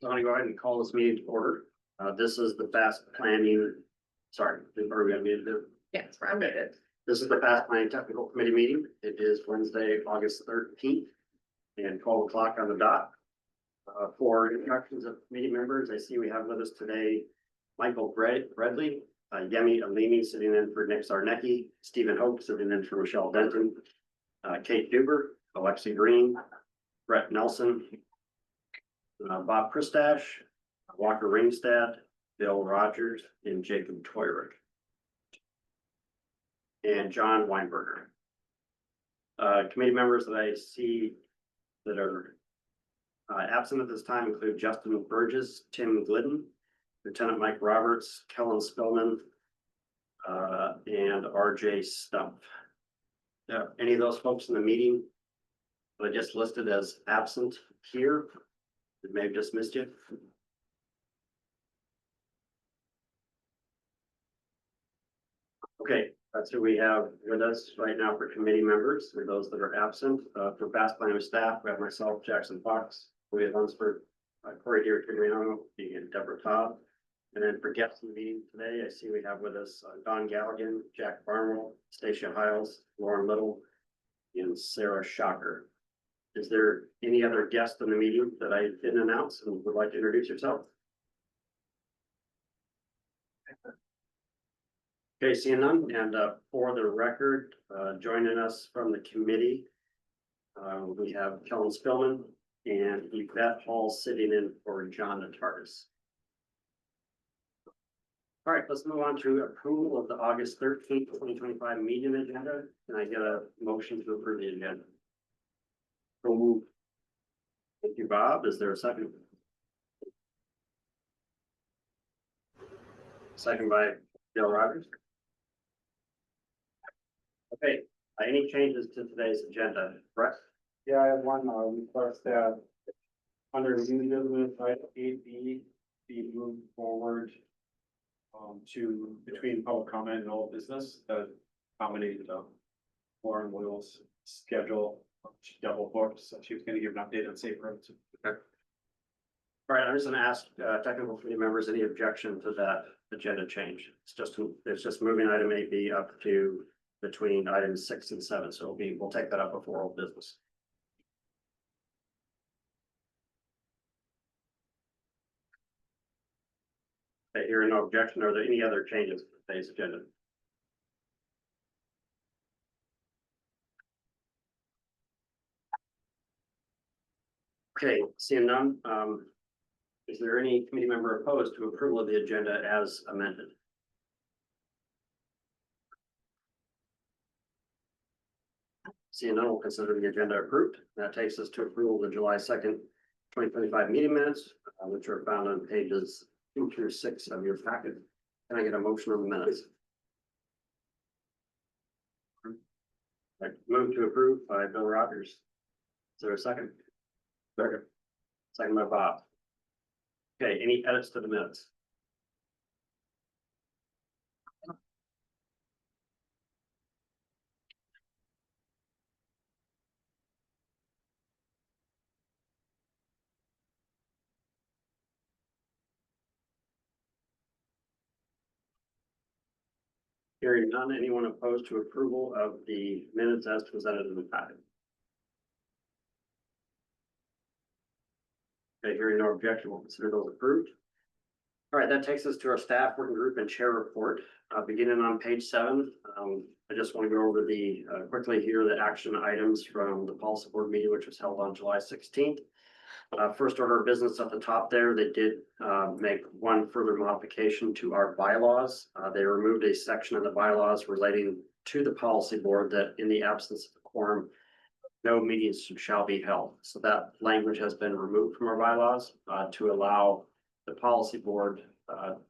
So I'm gonna go ahead and call this meeting to order. This is the fast planning, sorry, are we gonna be to Yes, I'm muted. This is the fast planning technical committee meeting. It is Wednesday, August 13th and 12 o'clock on the dot. For introductions of committee members, I see we have with us today Michael Bradley, Yemi Alimi sitting in for Nick Zarnecki, Stephen Hope sitting in for Michelle Denton, Kate Duber, Alexi Green, Brett Nelson, Bob Christash, Walker Ringstad, Bill Rogers, and Jacob Toyrick. And John Weinberger. Committee members that I see that are absent at this time include Justin Burgess, Tim Glidden, Lieutenant Mike Roberts, Kellen Spillman, and RJ Stump. Any of those folks in the meeting that I just listed as absent here, that may have just missed you? Okay, that's who we have with us right now for committee members, for those that are absent. For fast planning staff, we have myself, Jackson Fox, William Lunsford, Corey Deere-Quidriano, and Deborah Todd. And then for guests in the meeting today, I see we have with us Don Galligan, Jack Barnwell, Stacia Hiles, Lauren Little, and Sarah Shocker. Is there any other guest in the meeting that I didn't announce and would like to introduce yourself? Okay, seeing none, and for the record, joining us from the committee, we have Kellen Spillman and Yvette Hall sitting in for John Natardis. All right, let's move on to approval of the August 13th, 2025 meeting agenda. Can I get a motion to approve the agenda? So move. Thank you, Bob. Is there a second? Second by Bill Rogers. Okay, any changes to today's agenda? Brett? Yeah, I have one request that under new business, item 8B be moved forward to between public comment and old business that accommodated Lauren Will's schedule. She double booked, so she was going to give an update on safe roads. Okay. All right, I'm just gonna ask technical committee members, any objection to that agenda change? It's just moving item 8B up to between items 6 and 7, so we'll take that up before old business. Okay, hearing no objection, are there any other changes to today's agenda? Okay, seeing none, is there any committee member opposed to approval of the agenda as amended? Seeing none, we'll consider the agenda approved. That takes us to approval of the July 2nd, 2025 meeting minutes, which are found on pages 2 through 6 of your packet. Can I get a motion on the minutes? I move to approve by Bill Rogers. Is there a second? Second. Second by Bob. Okay, any edits to the minutes? Hearing none, anyone opposed to approval of the minutes as presented in the packet? Okay, hearing no objection, we'll consider those approved. All right, that takes us to our staff working group and chair report. Beginning on page 7, I just want to go over the quickly here the action items from the policy board meeting, which was held on July 16th. First order of business at the top there, they did make one further modification to our bylaws. They removed a section of the bylaws relating to the policy board that in the absence of a quorum, no meetings shall be held. So that language has been removed from our bylaws to allow the policy board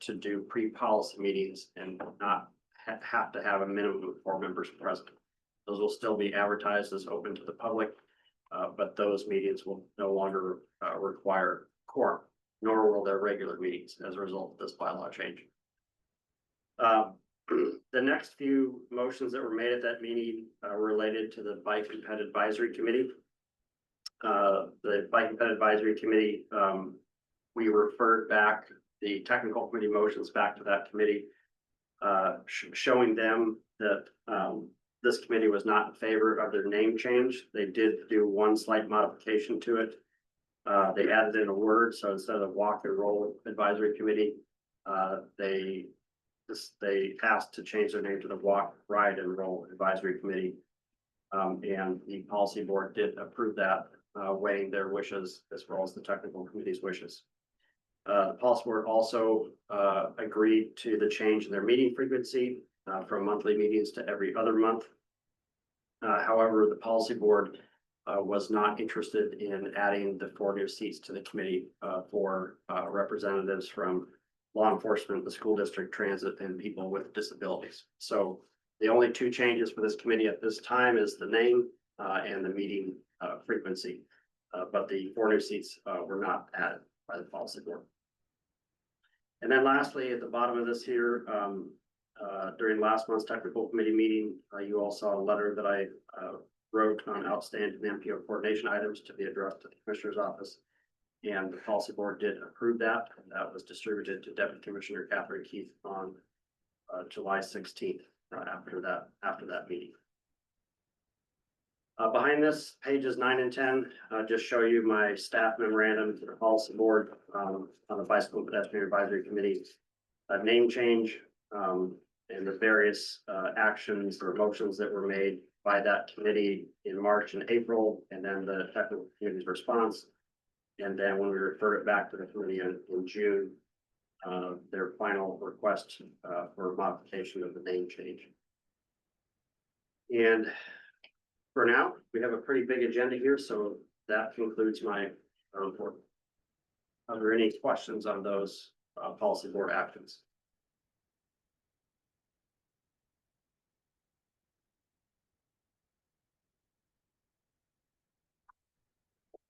to do pre-policy meetings and not have to have a minimum of 4 members present. Those will still be advertised as open to the public, but those meetings will no longer require quorum, nor will their regular meetings as a result of this bylaw change. The next few motions that were made at that meeting related to the Bike and Ped Advisory Committee. The Bike and Ped Advisory Committee we referred back the technical committee motions back to that committee, showing them that this committee was not in favor of their name change. They did do one slight modification to it. They added in a word, so instead of Walk and Roll Advisory Committee, they asked to change their name to the Walk, Ride, and Roll Advisory Committee. And the policy board did approve that, weighing their wishes as well as the technical committee's wishes. The policy board also agreed to the change in their meeting frequency from monthly meetings to every other month. However, the policy board was not interested in adding the 4 new seats to the committee for representatives from law enforcement, the school district, transit, and people with disabilities. So the only 2 changes for this committee at this time is the name and the meeting frequency. But the 4 new seats were not added by the policy board. And then lastly, at the bottom of this here, during last month's technical committee meeting, you all saw a letter that I wrote on outstanding MPO coordination items to be addressed to the commissioner's office. And the policy board did approve that, and that was distributed to Deputy Commissioner Catherine Keith on July 16th after that meeting. Behind this, pages 9 and 10 just show you my staff memorandum to the policy board on the Bicycle and Pedestrian Advisory Committee name change and the various actions or motions that were made by that committee in March and April, and then the technical committee's response. And then when we referred it back to the committee in June, their final request for modification of the name change. And for now, we have a pretty big agenda here, so that concludes my report. Are there any questions on those policy board actions?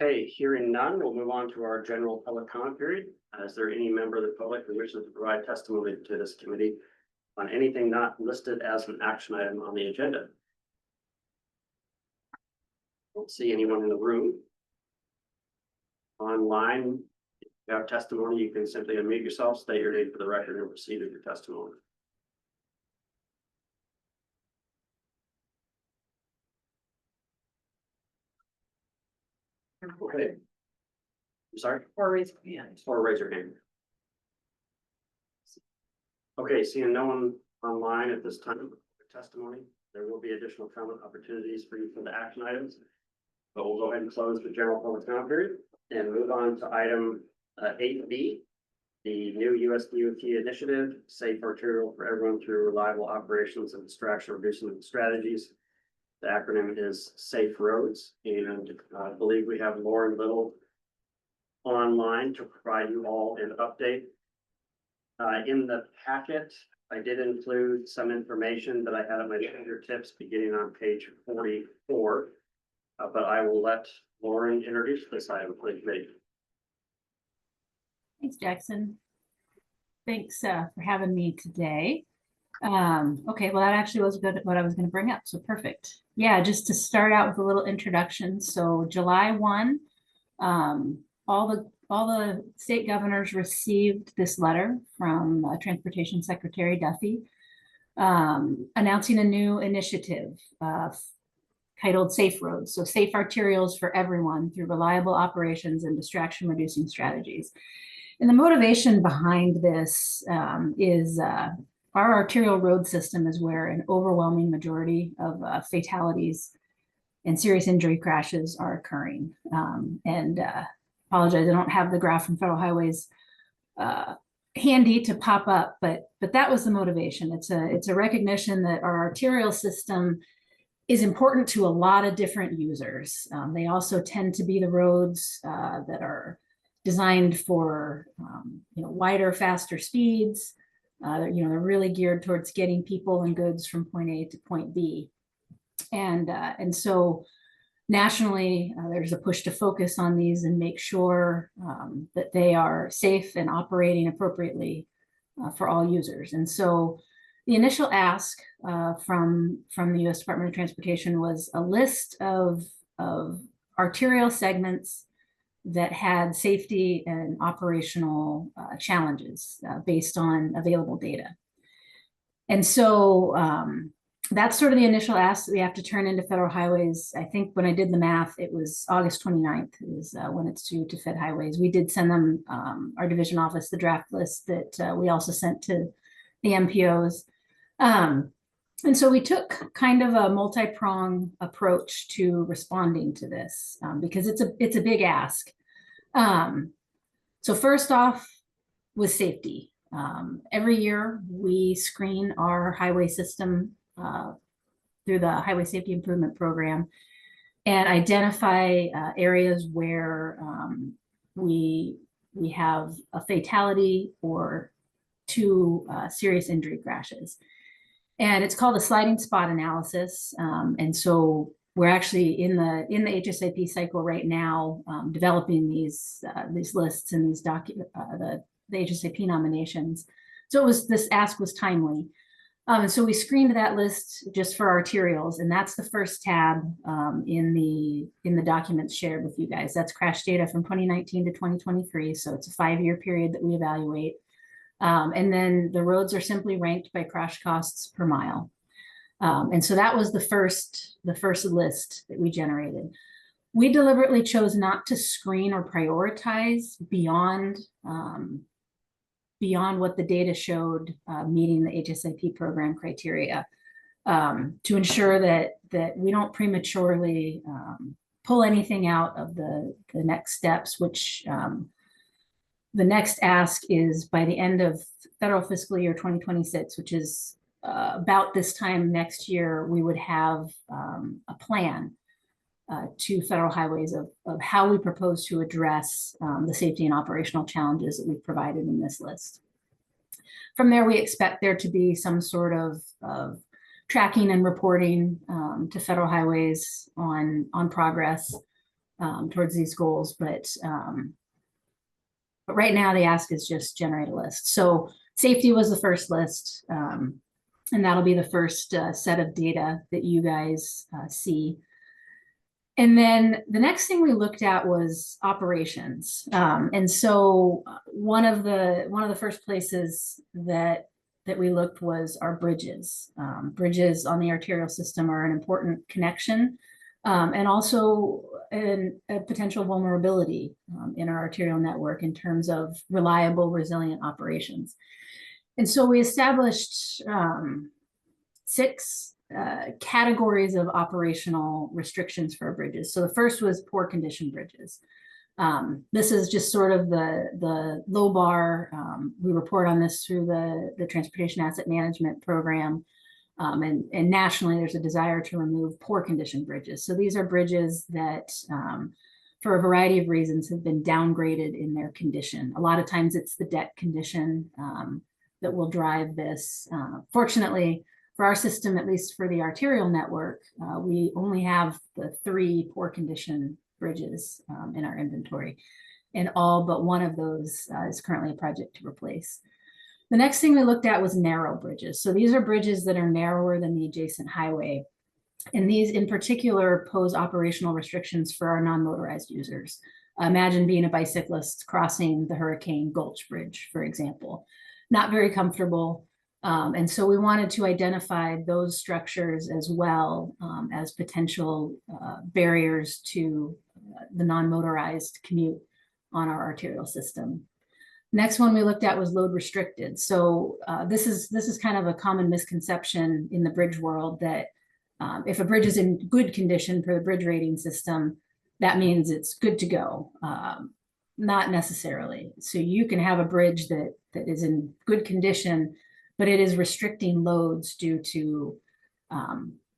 Okay, hearing none, we'll move on to our general public comment period. Is there any member of the public who wishes to provide testimony to this committee on anything not listed as an action item on the agenda? Don't see anyone in the room. Online, if you have testimony, you can simply unmute yourself, state your name for the record, and proceed with your testimony. Okay. I'm sorry? Or raise your hand. Or raise your hand. Okay, seeing no one online at this time for testimony, there will be additional comment opportunities for you for the action items. But we'll go ahead and close the general public comment period and move on to item 8B, the new USDOT initiative, Safe Arterial for Everyone Through Reliable Operations and Distraction Reducing Strategies. The acronym is Safe Roads, and I believe we have Lauren Little online to provide you all an update. In the packet, I did include some information that I had at my fingertips beginning on page 44, but I will let Lauren introduce this item for the committee. Thanks, Jackson. Thanks for having me today. Okay, well, that actually was good what I was going to bring up, so perfect. Yeah, just to start out with a little introduction. So July 1, all the state governors received this letter from Transportation Secretary Duffy announcing a new initiative titled Safe Roads. So safe arterials for everyone through reliable operations and distraction reducing strategies. And the motivation behind this is our arterial road system is where an overwhelming majority of fatalities and serious injury crashes are occurring. Apologize, I don't have the graph from Federal Highways handy to pop up, but that was the motivation. It's a recognition that our arterial system is important to a lot of different users. They also tend to be the roads that are designed for wider, faster speeds. They're really geared towards getting people and goods from point A to point B. And so nationally, there's a push to focus on these and make sure that they are safe and operating appropriately for all users. And so the initial ask from the U.S. Department of Transportation was a list of arterial segments that had safety and operational challenges based on available data. And so that's sort of the initial ask that we have to turn into federal highways. I think when I did the math, it was August 29th is when it's due to Fed Highways. We did send them, our division office, the draft list that we also sent to the MPOs. And so we took kind of a multi-pronged approach to responding to this because it's a big ask. So first off was safety. Every year we screen our highway system through the Highway Safety Improvement Program and identify areas where we have a fatality or two serious injury crashes. And it's called a sliding spot analysis. And so we're actually in the HSIP cycle right now, developing these lists and these the HSIP nominations. So this ask was timely. So we screened that list just for arterials, and that's the first tab in the documents shared with you guys. That's crash data from 2019 to 2023. So it's a 5-year period that we evaluate. And then the roads are simply ranked by crash costs per mile. And so that was the first list that we generated. We deliberately chose not to screen or prioritize beyond what the data showed meeting the HSIP program criteria to ensure that we don't prematurely pull anything out of the next steps, which the next ask is by the end of federal fiscal year 2026, which is about this time next year, we would have a plan to federal highways of how we propose to address the safety and operational challenges that we've provided in this list. From there, we expect there to be some sort of tracking and reporting to federal highways on progress towards these goals. But right now the ask is just generate a list. So safety was the first list, and that'll be the first set of data that you guys see. And then the next thing we looked at was operations. And so one of the first places that we looked was our bridges. Bridges on the arterial system are an important connection and also a potential vulnerability in our arterial network in terms of reliable, resilient operations. And so we established 6 categories of operational restrictions for our bridges. So the first was poor condition bridges. This is just sort of the low bar. We report on this through the Transportation Asset Management Program. And nationally, there's a desire to remove poor condition bridges. So these are bridges that, for a variety of reasons, have been downgraded in their condition. A lot of times it's the deck condition that will drive this. Fortunately, for our system, at least for the arterial network, we only have the 3 poor condition bridges in our inventory, and all but one of those is currently a project to replace. The next thing we looked at was narrow bridges. So these are bridges that are narrower than the adjacent highway. And these in particular pose operational restrictions for our non-motorized users. Imagine being a bicyclist crossing the Hurricane Gulch Bridge, for example. Not very comfortable. And so we wanted to identify those structures as well as potential barriers to the non-motorized commute on our arterial system. Next one we looked at was load restricted. So this is kind of a common misconception in the bridge world that if a bridge is in good condition for the bridge rating system, that means it's good to go. Not necessarily. So you can have a bridge that is in good condition, but it is restricting loads due to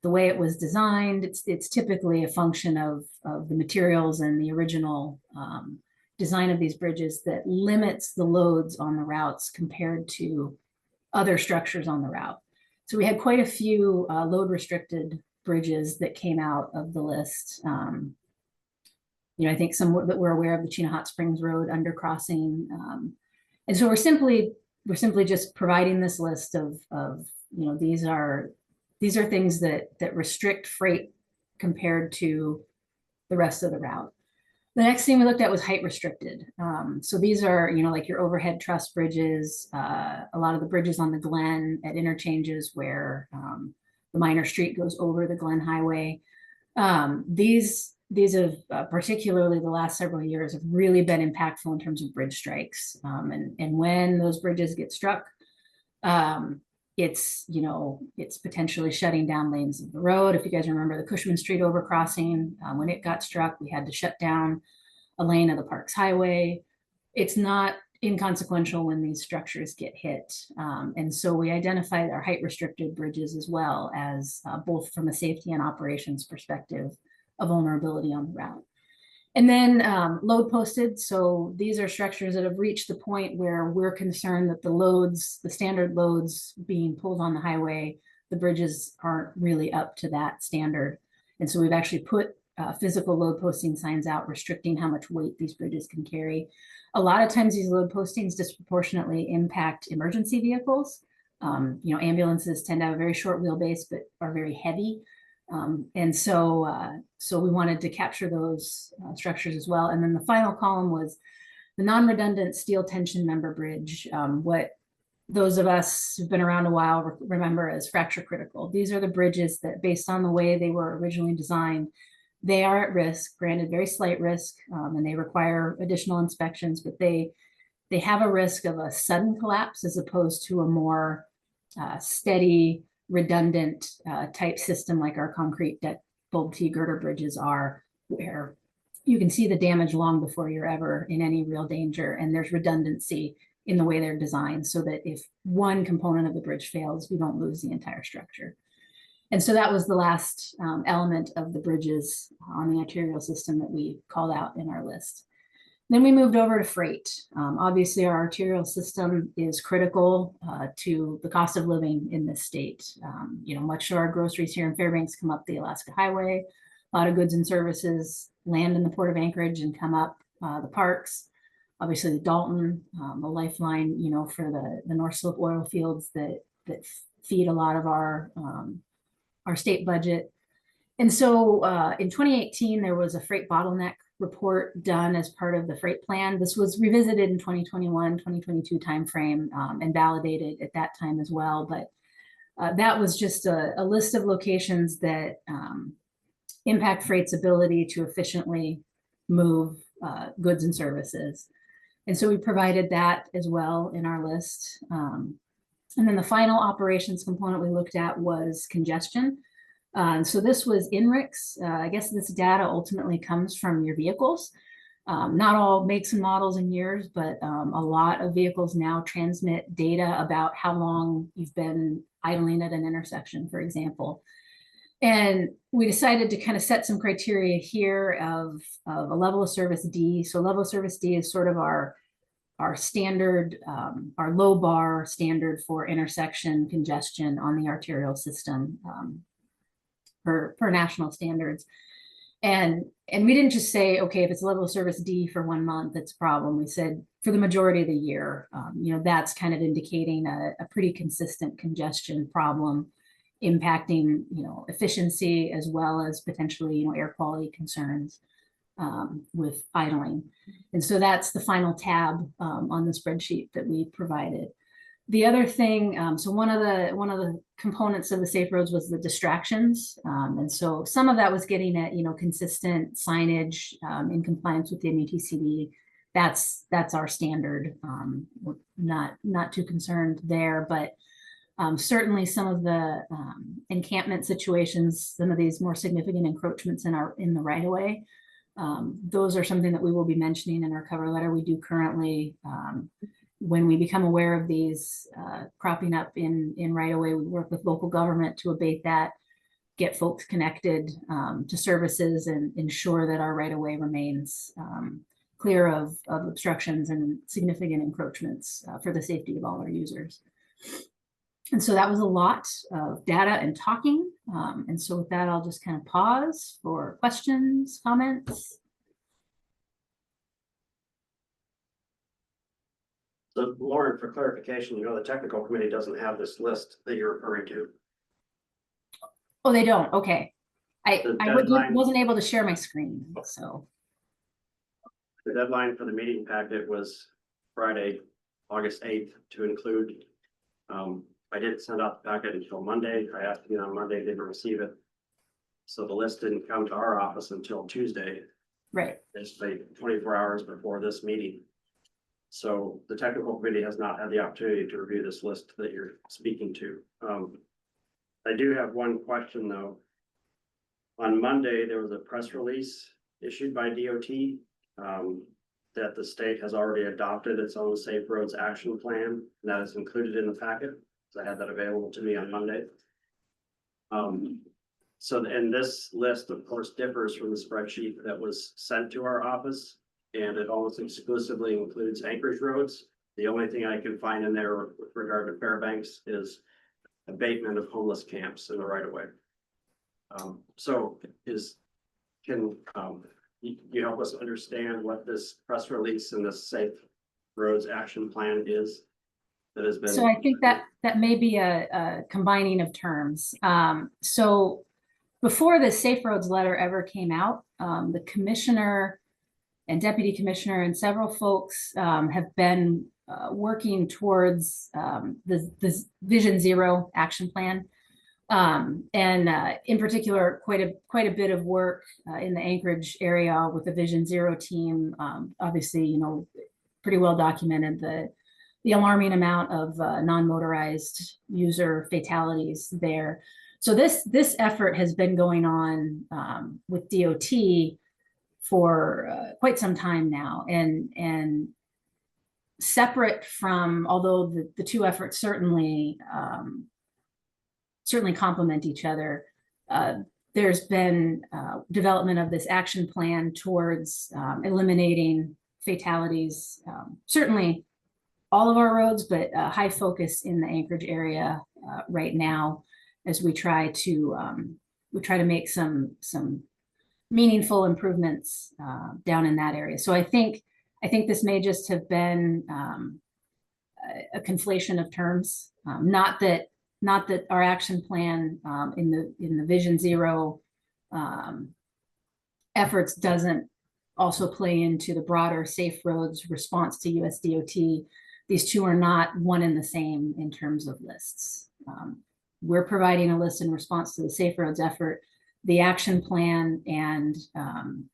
the way it was designed. It's typically a function of the materials and the original design of these bridges that limits the loads on the routes compared to other structures on the route. So we had quite a few load restricted bridges that came out of the list. I think some that we're aware of, the Chena Hot Springs Road undercrossing. And so we're simply just providing this list of these are things that restrict freight compared to the rest of the route. The next thing we looked at was height restricted. So these are, like your overhead truss bridges, a lot of the bridges on the Glen at interchanges where the minor street goes over the Glen Highway. These have, particularly the last several years, have really been impactful in terms of bridge strikes. And when those bridges get struck, it's potentially shutting down lanes of the road. If you guys remember the Cushman Street overcrossing, when it got struck, we had to shut down a lane of the Parks Highway. It's not inconsequential when these structures get hit. And so we identified our height restricted bridges as well as both from a safety and operations perspective, a vulnerability on the route. And then load posted. So these are structures that have reached the point where we're concerned that the standard loads being pulled on the highway, the bridges aren't really up to that standard. And so we've actually put physical load posting signs out restricting how much weight these bridges can carry. A lot of times these load postings disproportionately impact emergency vehicles. Ambulances tend to have a very short wheelbase, but are very heavy. And so we wanted to capture those structures as well. And then the final column was the non-redundant steel tension member bridge, what those of us who've been around a while remember as fracture critical. These are the bridges that, based on the way they were originally designed, they are at risk, granted very slight risk, and they require additional inspections, but they have a risk of a sudden collapse as opposed to a more steady, redundant type system like our concrete deck bulb T girder bridges are, where you can see the damage long before you're ever in any real danger, and there's redundancy in the way they're designed so that if one component of the bridge fails, we don't lose the entire structure. And so that was the last element of the bridges on the arterial system that we called out in our list. Then we moved over to freight. Obviously, our arterial system is critical to the cost of living in this state. Much of our groceries here in Fairbanks come up the Alaska Highway. A lot of goods and services land in the Port of Anchorage and come up the parks. Obviously, the Dalton, the lifeline, for the North Slope oil fields that feed a lot of our state budget. And so in 2018, there was a freight bottleneck report done as part of the freight plan. This was revisited in 2021, 2022 timeframe and validated at that time as well. But that was just a list of locations that impact freight's ability to efficiently move goods and services. And so we provided that as well in our list. And then the final operations component we looked at was congestion. So this was INRIX. I guess this data ultimately comes from your vehicles. Not all makes and models and years, but a lot of vehicles now transmit data about how long you've been idling at an intersection, for example. And we decided to kind of set some criteria here of a level of service D. So level of service D is sort of our standard, our low bar standard for intersection congestion on the arterial system. Per national standards. And we didn't just say, okay, if it's level of service D for 1 month, it's a problem. We said for the majority of the year, that's kind of indicating a pretty consistent congestion problem impacting, efficiency as well as potentially, air quality concerns with idling. And so that's the final tab on the spreadsheet that we provided. The other thing, so one of the components of the safe roads was the distractions. And so some of that was getting at, consistent signage in compliance with the MUTCD. That's our standard. We're not too concerned there, but certainly some of the encampment situations, some of these more significant encroachments in the right of way, those are something that we will be mentioning in our cover letter. We do currently, when we become aware of these cropping up in right away, we work with local government to abate that, get folks connected to services and ensure that our right of way remains clear of obstructions and significant encroachments for the safety of all our users. And so that was a lot of data and talking. And so with that, I'll just kind of pause for questions, comments. So Lauren, for clarification, the technical committee doesn't have this list that you're referring to. Oh, they don't. Okay. I deadline- wasn't able to share my screen, so. The deadline for the meeting packet was Friday, August 8th to include. I didn't send out the packet until Monday. I asked you on Monday, didn't receive it. So the list didn't come to our office until Tuesday, Right. basically 24 hours before this meeting. So the technical committee has not had the opportunity to review this list that you're speaking to. I do have one question though. On Monday, there was a press release issued by DOT that the state has already adopted its own Safe Roads Action Plan. And that is included in the packet. So I had that available to me on Monday. And this list, of course, differs from the spreadsheet that was sent to our office, and it almost exclusively includes Anchorage roads. The only thing I can find in there with regard to Fairbanks is abatement of homeless camps in the right of way. Can you help us understand what this press release and this Safe Roads Action Plan is? That has been. So I think that may be a combining of terms. So before the Safe Roads letter ever came out, the commissioner and deputy commissioner and several folks have been working towards the Vision Zero action plan. In particular, quite a bit of work in the Anchorage area with the Vision Zero team. Obviously, you know, pretty well documented the alarming amount of non-motorized user fatalities there. So this effort has been going on with DOT for quite some time now, and separate from, although the two efforts certainly complement each other. There's been development of this action plan towards eliminating fatalities, certainly all of our roads, but high focus in the Anchorage area right now, as we try to make some meaningful improvements down in that area. So I think this may just have been a conflation of terms, not that our action plan in the Vision Zero efforts doesn't also play into the broader Safe Roads response to US DOT. These two are not one and the same in terms of lists. We're providing a list in response to the Safe Roads effort. The action plan and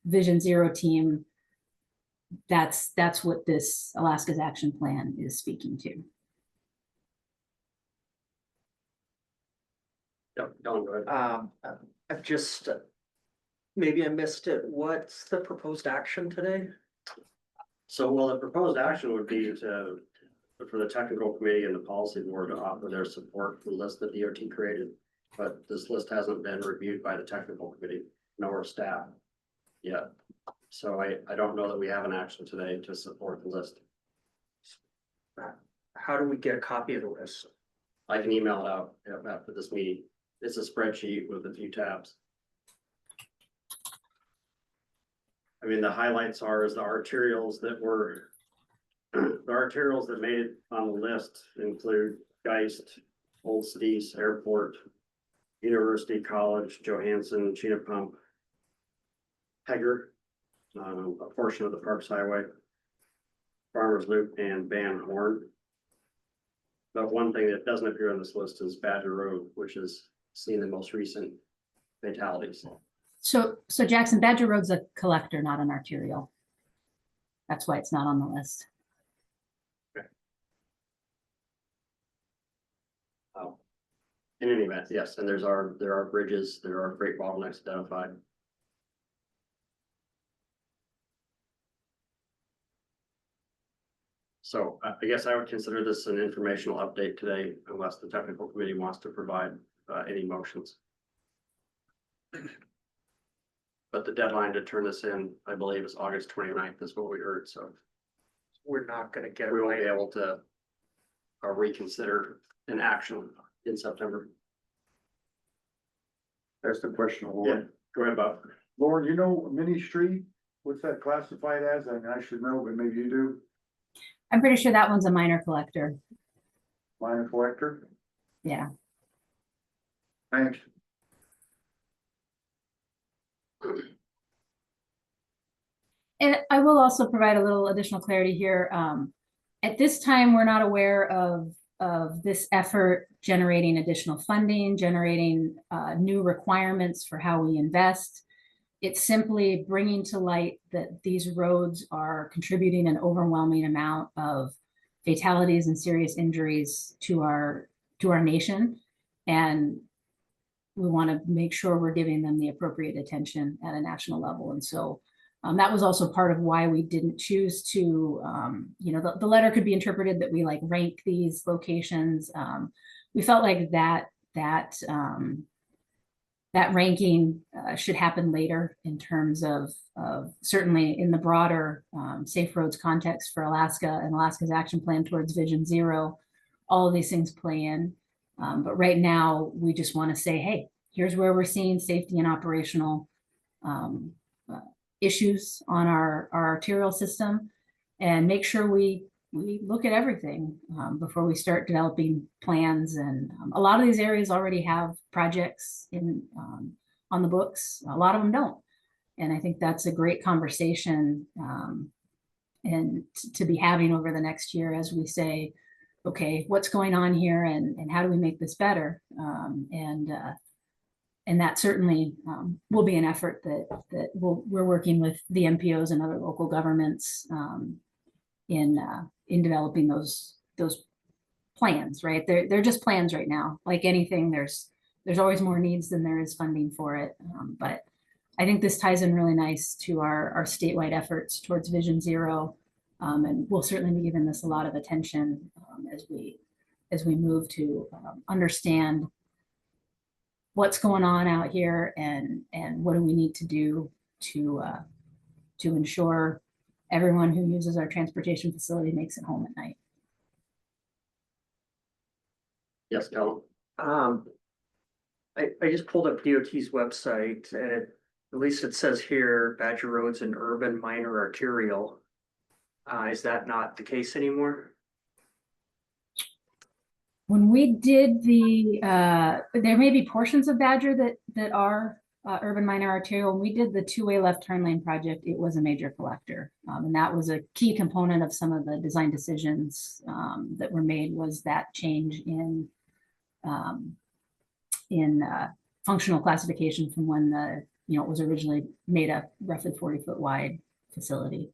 Vision Zero team, that's what this Alaska's action plan is speaking to. Yep, go ahead. I've just, maybe I missed it. What's the proposed action today? So, well, the proposed action would be for the technical committee and the policy board to offer their support for the list that DOT created. But this list hasn't been reviewed by the technical committee nor staff yet. So I don't know that we have an action today to support the list. How do we get a copy of the list? I can email it out after this meeting. It's a spreadsheet with a few tabs. I mean, the highlights are the arterials that were, the arterials that made it on the list include Geist, Old Cedars Airport, University College, Johansson, Chenapump, Pegger, a portion of the Parks Highway, Farmers Loop, and Van Horn. But one thing that doesn't appear on this list is Badger Road, which has seen the most recent fatalities. So Jackson, Badger Road's a collector, not an arterial. That's why it's not on the list. Okay. In any event, yes, and there are bridges, there are freight bottlenecks identified. So I guess I would consider this an informational update today, unless the technical committee wants to provide any motions. But the deadline to turn this in, I believe, is August 29th, is what we heard, so We're not gonna get it we won't be right. able to reconsider an action in September. That's the question, Yeah, Lauren. go ahead, Bob. Lauren, you know Mini Street, what's that classified as? I mean, I should know, but maybe you do. I'm pretty sure that one's a minor collector. Minor collector? Yeah. Thanks. And I will also provide a little additional clarity here. At this time, we're not aware of this effort generating additional funding, generating new requirements for how we invest. It's simply bringing to light that these roads are contributing an overwhelming amount of fatalities and serious injuries to our nation. And we want to make sure we're giving them the appropriate attention at a national level. And so that was also part of why we didn't choose to, the letter could be interpreted that we like rank these locations. We felt like that ranking should happen later in terms of certainly in the broader Safe Roads context for Alaska and Alaska's action plan towards Vision Zero. All of these things play in. But right now, we just want to say, hey, here's where we're seeing safety and operational issues on our arterial system, and make sure we look at everything before we start developing plans. And a lot of these areas already have projects on the books. A lot of them don't. And I think that's a great conversation and to be having over the next year as we say, okay, what's going on here and how do we make this better? And that certainly will be an effort that we're working with the MPOs and other local governments in developing those plans, right? They're just plans right now. Like anything, there's always more needs than there is funding for it. But I think this ties in really nice to our statewide efforts towards Vision Zero. And we'll certainly be giving this a lot of attention as we move to understand what's going on out here and what do we need to do to ensure everyone who uses our transportation facility makes it home at night. Yes, Kellen. I just pulled up DOT's website and at least it says here Badger Road's an urban minor arterial. Is that not the case anymore? When we did there may be portions of Badger that are urban minor arterial. When we did the two-way left turn lane project, it was a major collector. And that was a key component of some of the design decisions that were made, was that change in functional classification from when it was originally made a roughly 40-foot wide facility.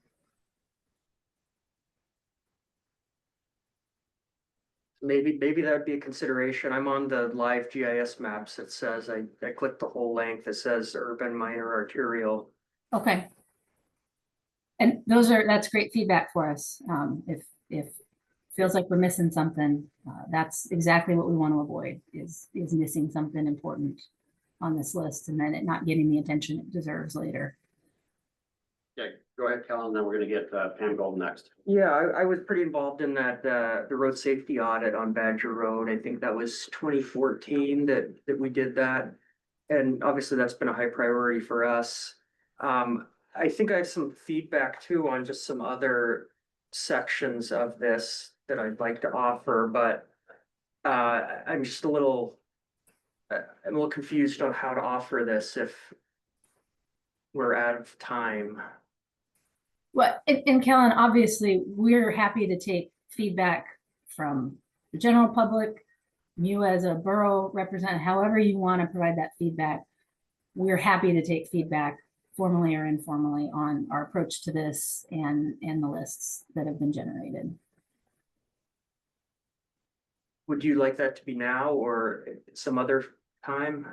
Maybe that would be a consideration. I'm on the live GIS maps. It says, I clicked the whole length. It says urban minor arterial. Okay. And that's great feedback for us. If feels like we're missing something, that's exactly what we want to avoid is missing something important on this list and then it not getting the attention it deserves later. Yeah, go ahead, Kellen, then we're gonna get Pam Gold next. Yeah, I was pretty involved in that, the road safety audit on Badger Road. I think that was 2014 that we did that. And obviously that's been a high priority for us. I think I have some feedback too on just some other sections of this that I'd like to offer, but I'm just a little confused on how to offer this if we're out of time. Well, and Kellen, obviously, we're happy to take feedback from the general public, you as a borough representative, however you want to provide that feedback. We're happy to take feedback formally or informally on our approach to this and the lists that have been generated. Would you like that to be now or some other time?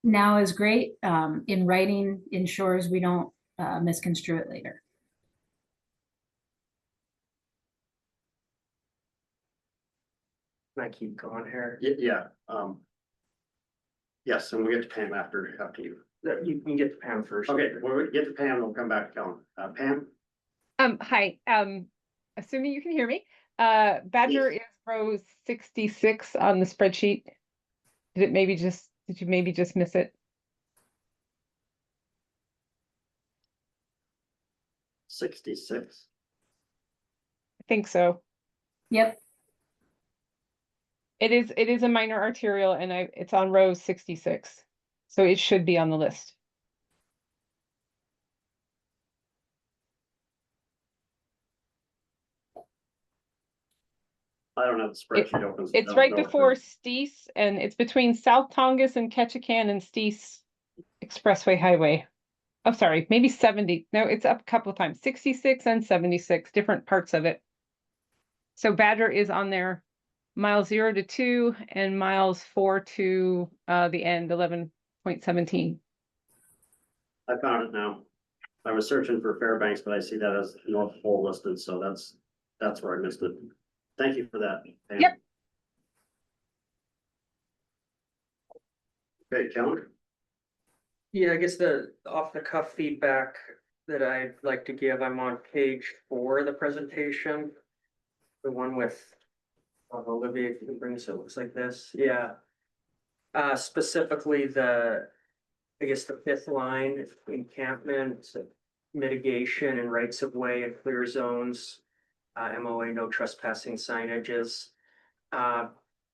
Now is great. In writing ensures we don't misconstrue it later. Can I keep going here? Yeah. Yes, and we'll get to Pam after you. You can get to Pam first. Okay, when we get to Pam, we'll come back to Kellen. Pam? Hi, assuming you can hear me, Badger is row 66 on the spreadsheet. Did you maybe just miss it? 66. I think so. Yep. It is a minor arterial and it's on row 66. So it should be on the list. I don't have the spreadsheet open. so It's don't right go before through. Steese, and it's between South Tongass and Ketchikan and Steese Expressway Highway. Oh, sorry, maybe 70. No, it's up a couple of times, 66 and 76, different parts of it. So Badger is on there, miles 0 to 2 and miles 4 to the end, 11.17. I found it now. I was searching for Fairbanks, but I see that as North Pole listed, so that's where I missed it. Thank you for that. Pam. Yep. Okay, calendar. Yeah, I guess the off the cuff feedback that I'd like to give, I'm on page 4 of the presentation. The one with Olivia, if you can bring this, it looks like this, yeah. Specifically I guess the 5th line, encampment, mitigation and rights of way and clear zones. MOA, no trespassing signages.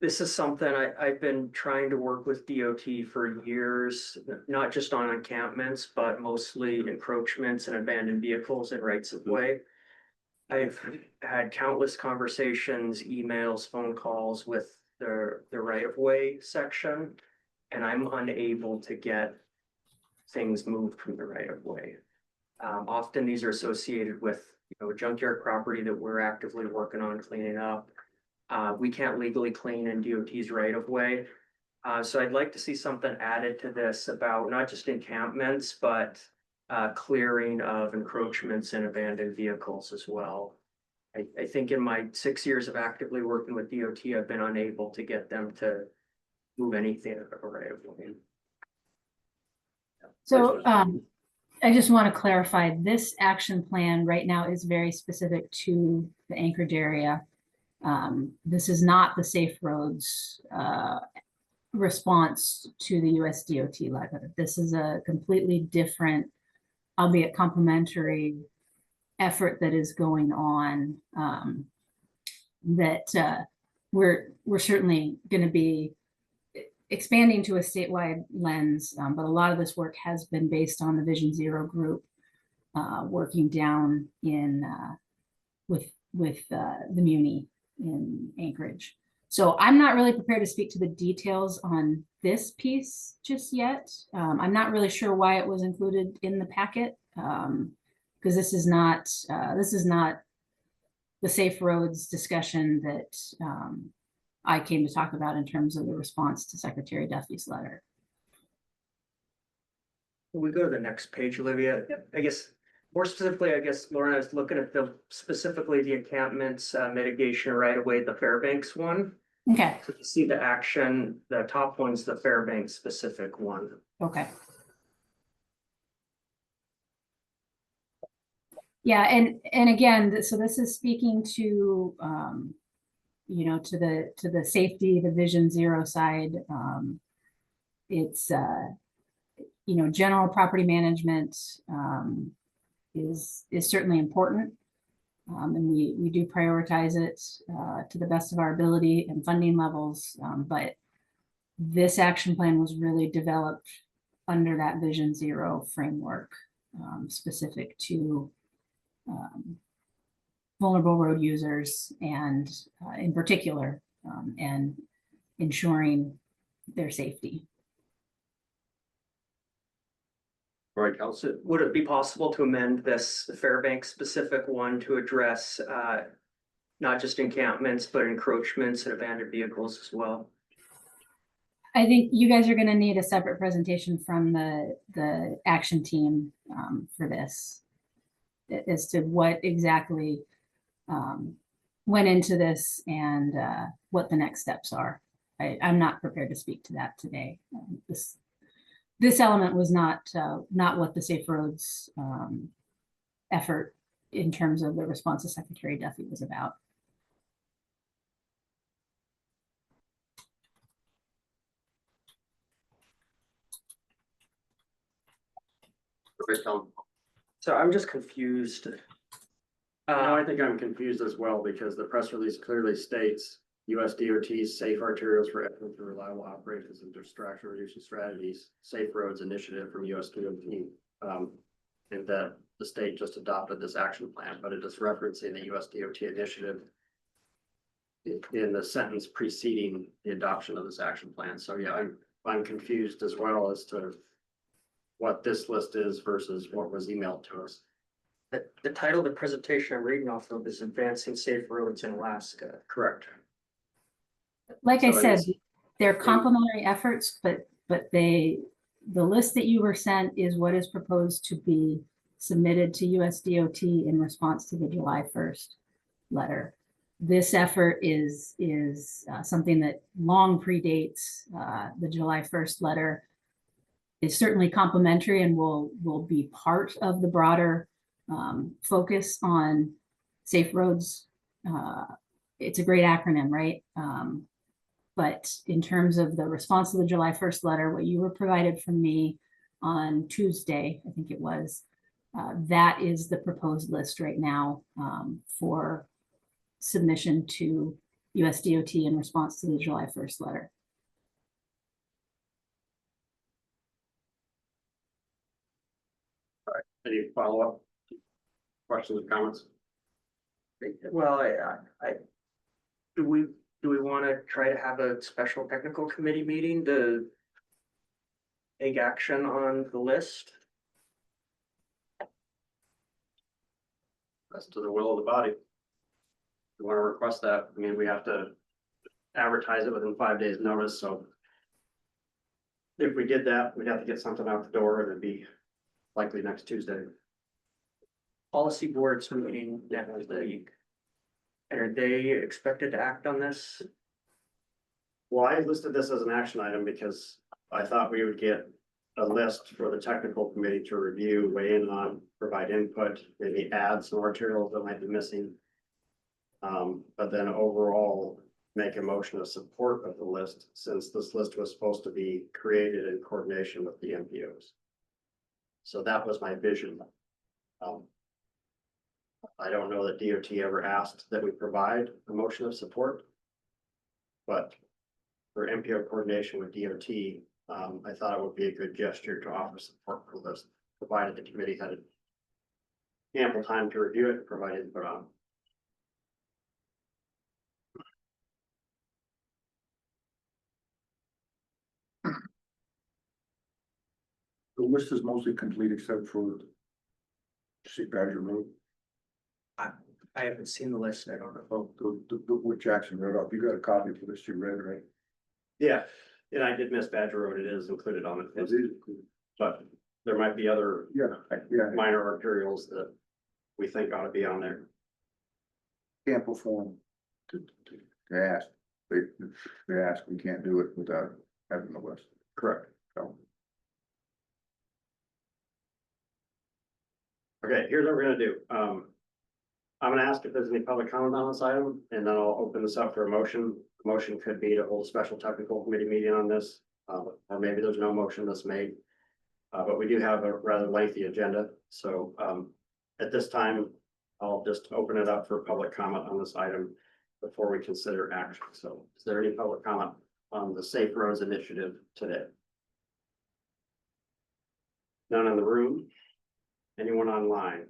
This is something I've been trying to work with DOT for years, not just on encampments, but mostly encroachments and abandoned vehicles and rights of way. I've had countless conversations, emails, phone calls with the right of way section, and I'm unable to get things moved from the right of way. Often these are associated with, a junkyard property that we're actively working on cleaning up. We can't legally clean in DOT's right of way. So I'd like to see something added to this about not just encampments, but clearing of encroachments and abandoned vehicles as well. I think in my 6 years of actively working with DOT, I've been unable to get them to move anything out of a right of way. So, I just want to clarify, this action plan right now is very specific to the Anchorage area. This is not the Safe Roads response to the US DOT letter. This is a completely different, albeit complementary effort that is going on, that we're certainly going to be expanding to a statewide lens, but a lot of this work has been based on the Vision Zero group, working down in with the Muni in Anchorage. So I'm not really prepared to speak to the details on this piece just yet. I'm not really sure why it was included in the packet, because this is not the Safe Roads discussion that I came to talk about in terms of the response to Secretary Duffy's letter. We go to the next page, Olivia. I guess more specifically, Lauren, I was looking at specifically the encampments, mitigation right away, the Fairbanks one. Okay. So you see the action, the top one's the Fairbanks specific one. Okay. Yeah, and again, so this is speaking to to the safety, the Vision Zero side. It's general property management is certainly important, and we do prioritize it to the best of our ability and funding levels. But this action plan was really developed under that Vision Zero framework, specific to vulnerable road users, and in particular, and ensuring their safety. All right, Council. So would it be possible to amend this Fairbanks specific one to address not just encampments, but encroachments and abandoned vehicles as well? I think you guys are going to need a separate presentation from the action team for this, as to what exactly went into this and what the next steps are. I'm not prepared to speak to that today. This element was not what the Safe Roads effort in terms of the response to Secretary Duffy was about. So I'm just confused. I think I'm confused as well, because the press release clearly states US DOT's Safe Arterials for Excellent and Reliable Operations and Distraction Reduction Strategies, Safe Roads Initiative from US DOT. And that the state just adopted this action plan, but it is referencing the US DOT initiative. in the sentence preceding the adoption of this action plan. So yeah, I'm confused as well as to what this list is versus what was emailed to us. The title of the presentation I'm reading off of is Advancing Safe Roads in Alaska. Correct. Like I So it said, is- they're complementary efforts, but the list that you were sent is what is proposed to be submitted to USDOT in response to the July 1st letter. This effort is something that long predates the July 1st letter. Is certainly complementary and will be part of the broader focus on safe roads. It's a great acronym, right? But in terms of the response to the July 1st letter, what you were provided from me on Tuesday, I think it was, that is the proposed list right now for submission to USDOT in response to the July 1st letter. Any follow-up questions or comments? Well, do we want to try to have a special technical committee meeting to take action on the list? That's to the will of the body. If you want to request that, I mean, we have to advertise it within 5 days notice, so. If we did that, we'd have to get something out the door and it'd be likely next Tuesday. Policy board's meeting next week. And are they expected to act on this? Well, I listed this as an action item because I thought we would get a list for the technical committee to review, weigh in on, provide input, maybe add some materials that might be missing. But then overall, make a motion of support of the list, since this list was supposed to be created in coordination with the MPOs. So that was my vision. I don't know that DOT ever asked that we provide a motion of support. But for MPO coordination with DOT, I thought it would be a good gesture to offer support for this, provided the committee had ample time to review it and provide input on. The list is mostly complete except for Sea Badger Road. I haven't seen the list, I don't know. Oh, what Jackson read off. You got a copy of the list you read, right? Yeah, and I did miss Badger Road, it is included on it, but there might be other Yeah, yeah, minor arterials that we think ought to be on there. ample form to ask. They ask, we can't do it without having the list. Correct. So, Okay, here's what we're gonna do. I'm gonna ask if there's any public comment on this item, and then I'll open this up for a motion. The motion could be to hold a special technical committee meeting on this, or maybe there's no motion that's made. But we do have a rather lengthy agenda, so at this time, I'll just open it up for public comment on this item before we consider action. So is there any public comment on the Safe Roads Initiative today? None in the room? Anyone online?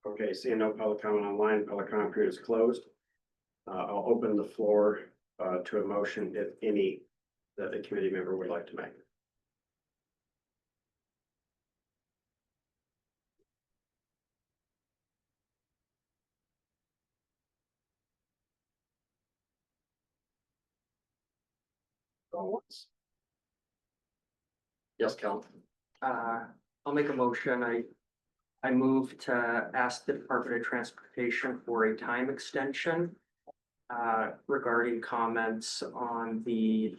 Okay, seeing no public comment online, public comment period is closed. I'll open the floor to a motion, if any, that the committee member would like to make. Going once. Yes, Kel. I'll make a motion. I move to ask the Department of Transportation for a time extension regarding comments on the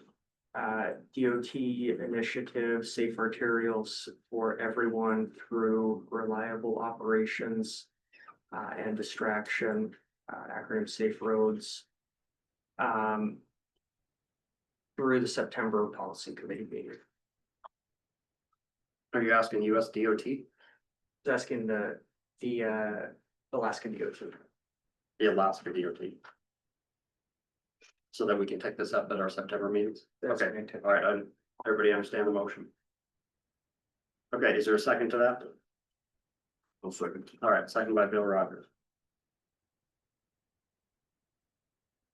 DOT initiative, Safe Arterials for Everyone through Reliable Operations and Distraction, acronym Safe Roads, through the September Policy Committee meeting. Are you asking US DOT? Asking the Alaska DOT. The Alaska DOT? So that we can take this up at our September meetings? That's Okay, fantastic. all right, everybody understand the motion? Okay, is there a second to that? I'll second. All right, second by Bill Rogers.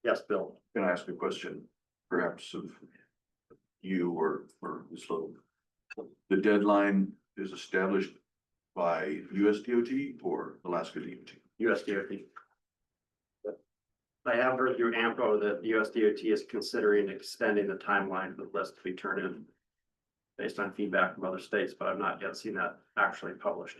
Yes, Bill. Can I ask a question, perhaps of you or Ms. Little? The deadline is established by US DOT or Alaska DOT? USDOT. I have heard through AMPO that USDOT is considering extending the timeline for the list to be turned in based on feedback from other states, but I've not yet seen that actually published.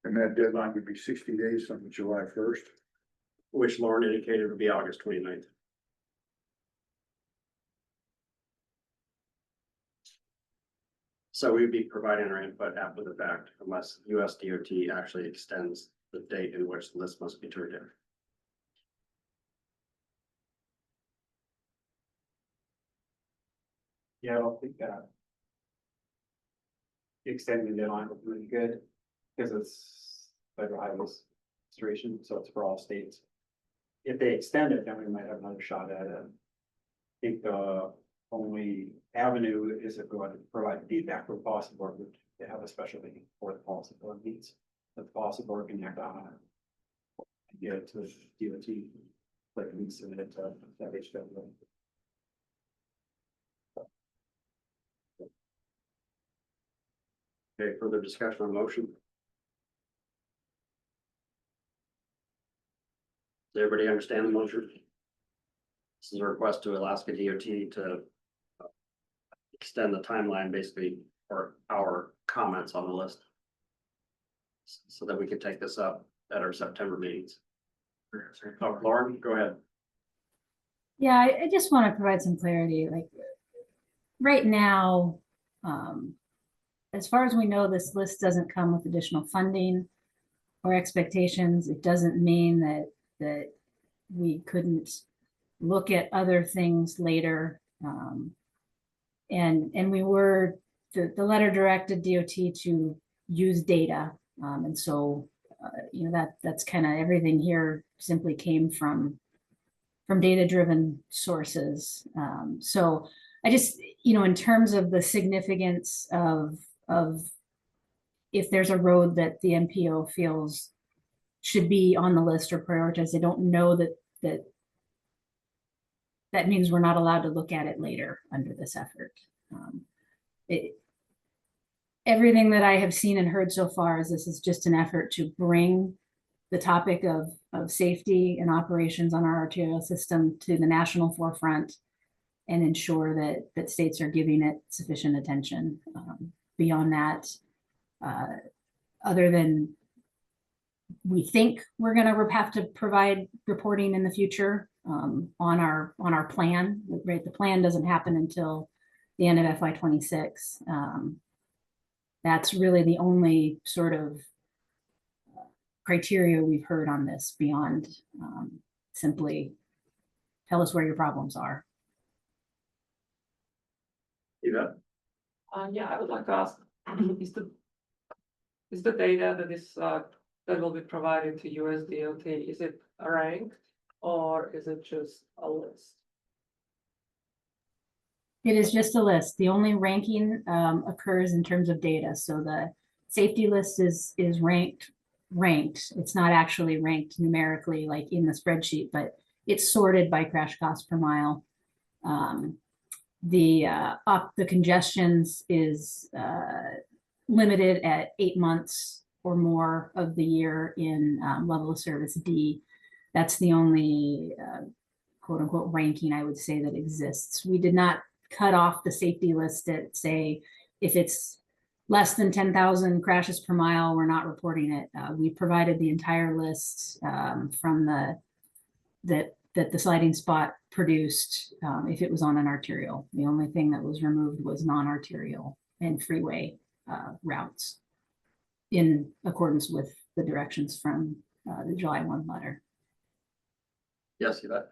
And that deadline would be 60 days on July 1st? Which Lauren indicated would be August 29th. So we'd be providing our input after the fact unless USDOT actually extends the date in which the list must be turned in. Yeah, I don't think that. Extending the deadline would be really good, because it's federal highways restoration, so it's for all states. If they extend it, then we might have another shot at it. I think the only avenue is if we want to provide feedback for the policy board, to have a special meeting for the policy board meets. The policy board can act on it. And get it to DOT, like we submit it to FHW. Okay, further discussion on the motion? Does everybody understand the motion? This is a request to Alaska DOT to extend the timeline basically for our comments on the list. So that we can take this up at our September meetings. Oh, Lauren, go ahead. Yeah, I just want to provide some clarity, like right now, as far as we know, this list doesn't come with additional funding or expectations. It doesn't mean that we couldn't look at other things later. And we were, the letter directed DOT to use data. And so, you know, that's kind of everything here simply came from data-driven sources. So I just, you know, in terms of the significance of if there's a road that the MPO feels should be on the list or prioritized, they don't know that means we're not allowed to look at it later under this effort. Everything that I have seen and heard so far is this is just an effort to bring the topic of safety and operations on our arterial system to the national forefront and ensure that states are giving it sufficient attention. Beyond that, other than we think we're going to have to provide reporting in the future on our plan, right? The plan doesn't happen until the end of FY26. That's really the only sort of criteria we've heard on this beyond simply tell us where your problems are. You bet. Yeah, I would like to ask, is the data that is that will be provided to USDOT, is it ranked or is it just a list? It is just a list. The only ranking occurs in terms of data. So the safety list is ranked. It's not actually ranked numerically like in the spreadsheet, but it's sorted by crash cost per mile. The congestions is limited at 8 months or more of the year in level of service D. That's the only quote unquote ranking I would say that exists. We did not cut off the safety list at say, if it's less than 10,000 crashes per mile, we're not reporting it. We provided the entire list from that the sliding spot produced if it was on an arterial. The only thing that was removed was non-arterial and freeway routes in accordance with the directions from the July 1 letter. Yes, you bet.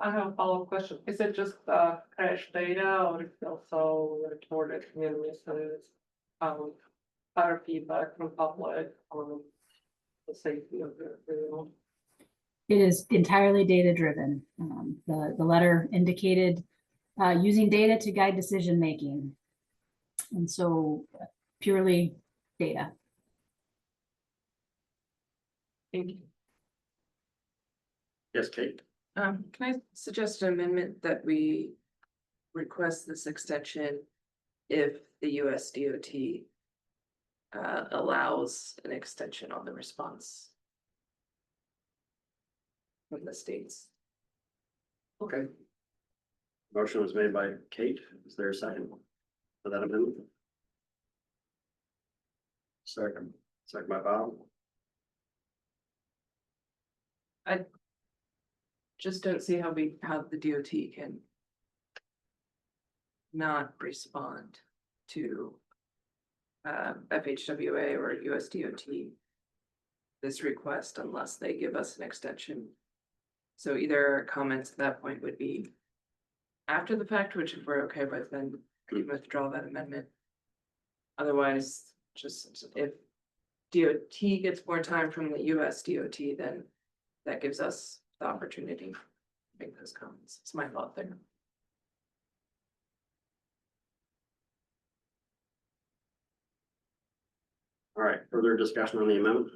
I have a follow-up question. Is it just crash data or it's also reported near misses? Other feedback from public on the safety of the vehicle? It is entirely data driven. The letter indicated using data to guide decision making. And so purely data. Thank you. Yes, Kate? Can I suggest an amendment that we request this extension if the US DOT allows an extension on the response from the states? Okay. Motion was made by Kate. Is there a second for that amendment? Second. Second by Bob. Just don't see how the DOT can not respond to FHWA or US DOT this request unless they give us an extension. So either our comments at that point would be after the fact, which if we're okay with, then we can withdraw that amendment. Otherwise, just if DOT gets more time from the US DOT, then that gives us the opportunity to make those comments. It's my thought there. All right, further discussion on the amendment?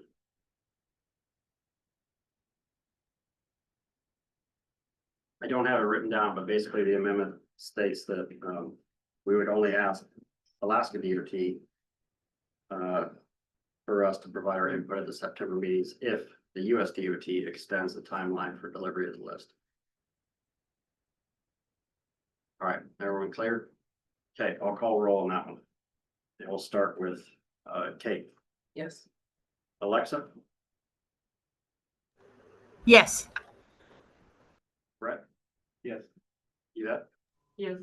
I don't have it written down, but basically the amendment states that we would only ask Alaska DOT for us to provide our input at the September meetings if the US DOT extends the timeline for delivery of the list. All right, everyone clear? Okay, I'll call roll on that one. And we'll start with Kate. Yes. Alexa, Yes. Brett, Yes. Yvette, Yes.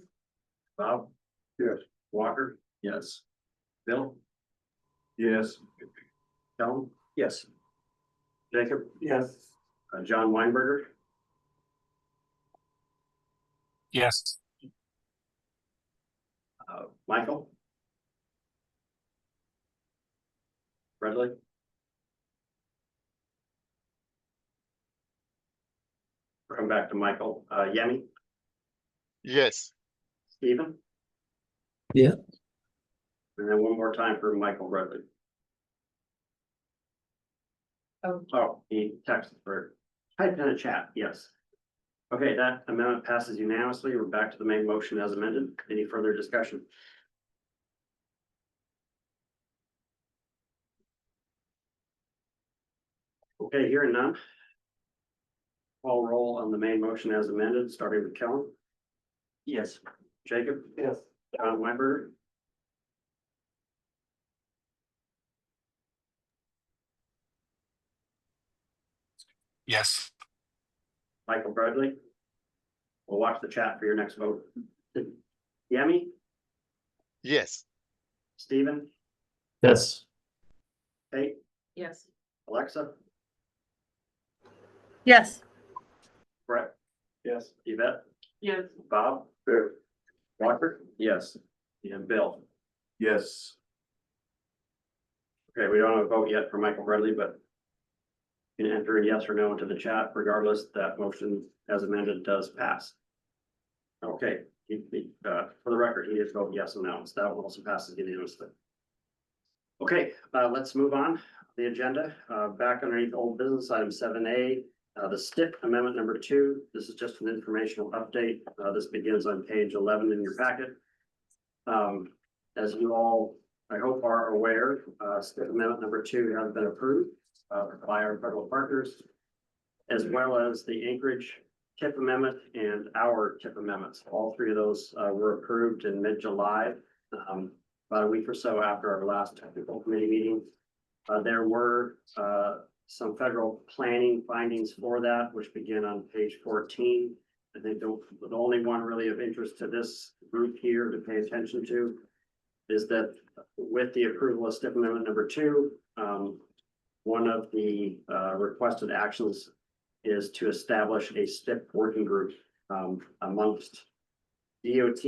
Bob? Yes. Walker? Yes. Bill? Yes. Kellen? Yes. Jacob? Yes. John Weinberger? Yes. Michael? Bradley? Come back to Michael. Yemi? Yes. Stephen? Yeah. And then one more time for Michael Bradley. Oh, he texted for, typed in a chat, yes. Okay, that amendment passes unanimously. We're back to the main motion as amended. Any further discussion? Okay, hearing none. Call roll on the main motion as amended, starting with Kellen. Yes. Jacob? Yes. John Weinberger? Yes. Michael Bradley? We'll watch the chat for your next vote. Yemi? Yes. Stephen? Yes. Kate? Yes. Alexa? Yes. Brett? Yes. Yvette? Yes. Bob? Walker? Yes. And Bill? Yes. Okay, we don't have a vote yet for Michael Bradley, but you can enter a yes or no into the chat. Regardless, that motion as amended does pass. Okay, for the record, he did vote yes and no, so that one also passes unanimously. Okay, let's move on. The agenda, back underneath old business, item 7A, the STIP amendment number 2. This is just an informational update. This begins on page 11 in your packet. As you all, I hope, are aware, STIP amendment number 2 has been approved by our federal partners, as well as the Anchorage TIP amendment and our TIP amendments. All three of those were approved in mid-July, about a week or so after our last technical committee meeting. There were some federal planning findings for that, which begin on page 14. I think the only one really of interest to this group here to pay attention to is that with the approval of STIP amendment number 2, one of the requested actions is to establish a STIP working group amongst DOT,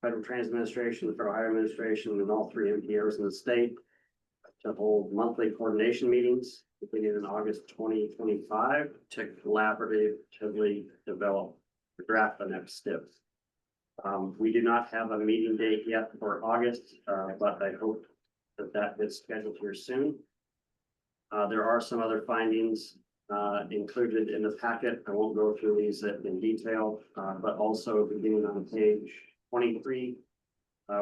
Federal Transit Administration, the Federal Highway Administration, and all 3 MPOs in the state to hold monthly coordination meetings beginning in August 2025 to collaboratively develop the draft the next STIP. We do not have a meeting date yet for August, but I hope that that is scheduled here soon. There are some other findings included in the packet. I won't go through these in detail, but also beginning on page 23,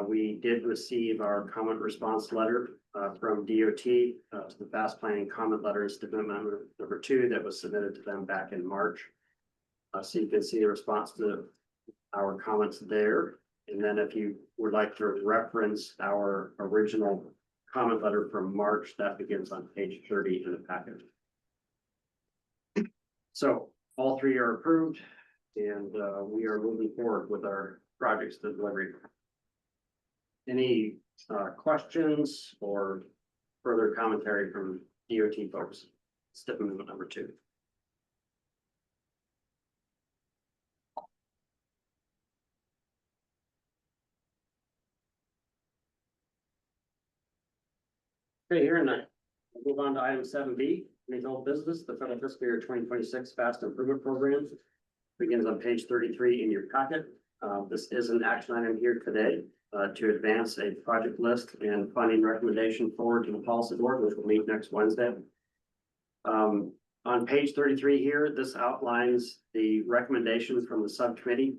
we did receive our comment response letter from DOT to the fast planning comment letters to amendment number 2 that was submitted to them back in March. So you can see the response to our comments there. And then if you would like to reference our original comment letter from March, that begins on page 30 in the packet. So all 3 are approved, and we are moving forward with our projects to delivery. Any questions or further commentary from DOT folks? Step amendment number 2. Okay, here and now, we'll move on to item 7B, any old business, the federal fiscal year 2026 fast improvement program begins on page 33 in your packet. This is an action item here today to advance a project list and funding recommendation forward to the policy board, which will meet next Wednesday. On page 33 here, this outlines the recommendation from the subcommittee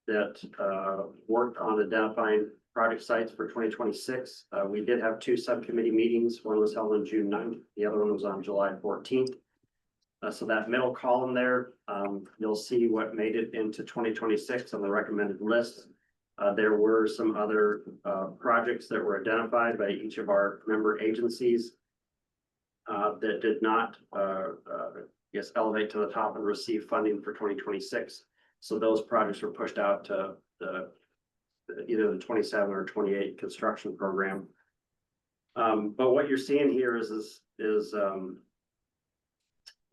that worked on identifying project sites for 2026. We did have 2 subcommittee meetings. One was held on June 9th. The other one was on July 14th. So that middle column there, you'll see what made it into 2026 on the recommended list. There were some other projects that were identified by each of our member agencies that did not, elevate to the top and receive funding for 2026. So those projects were pushed out to either the 27 or 28 construction program. But what you're seeing here is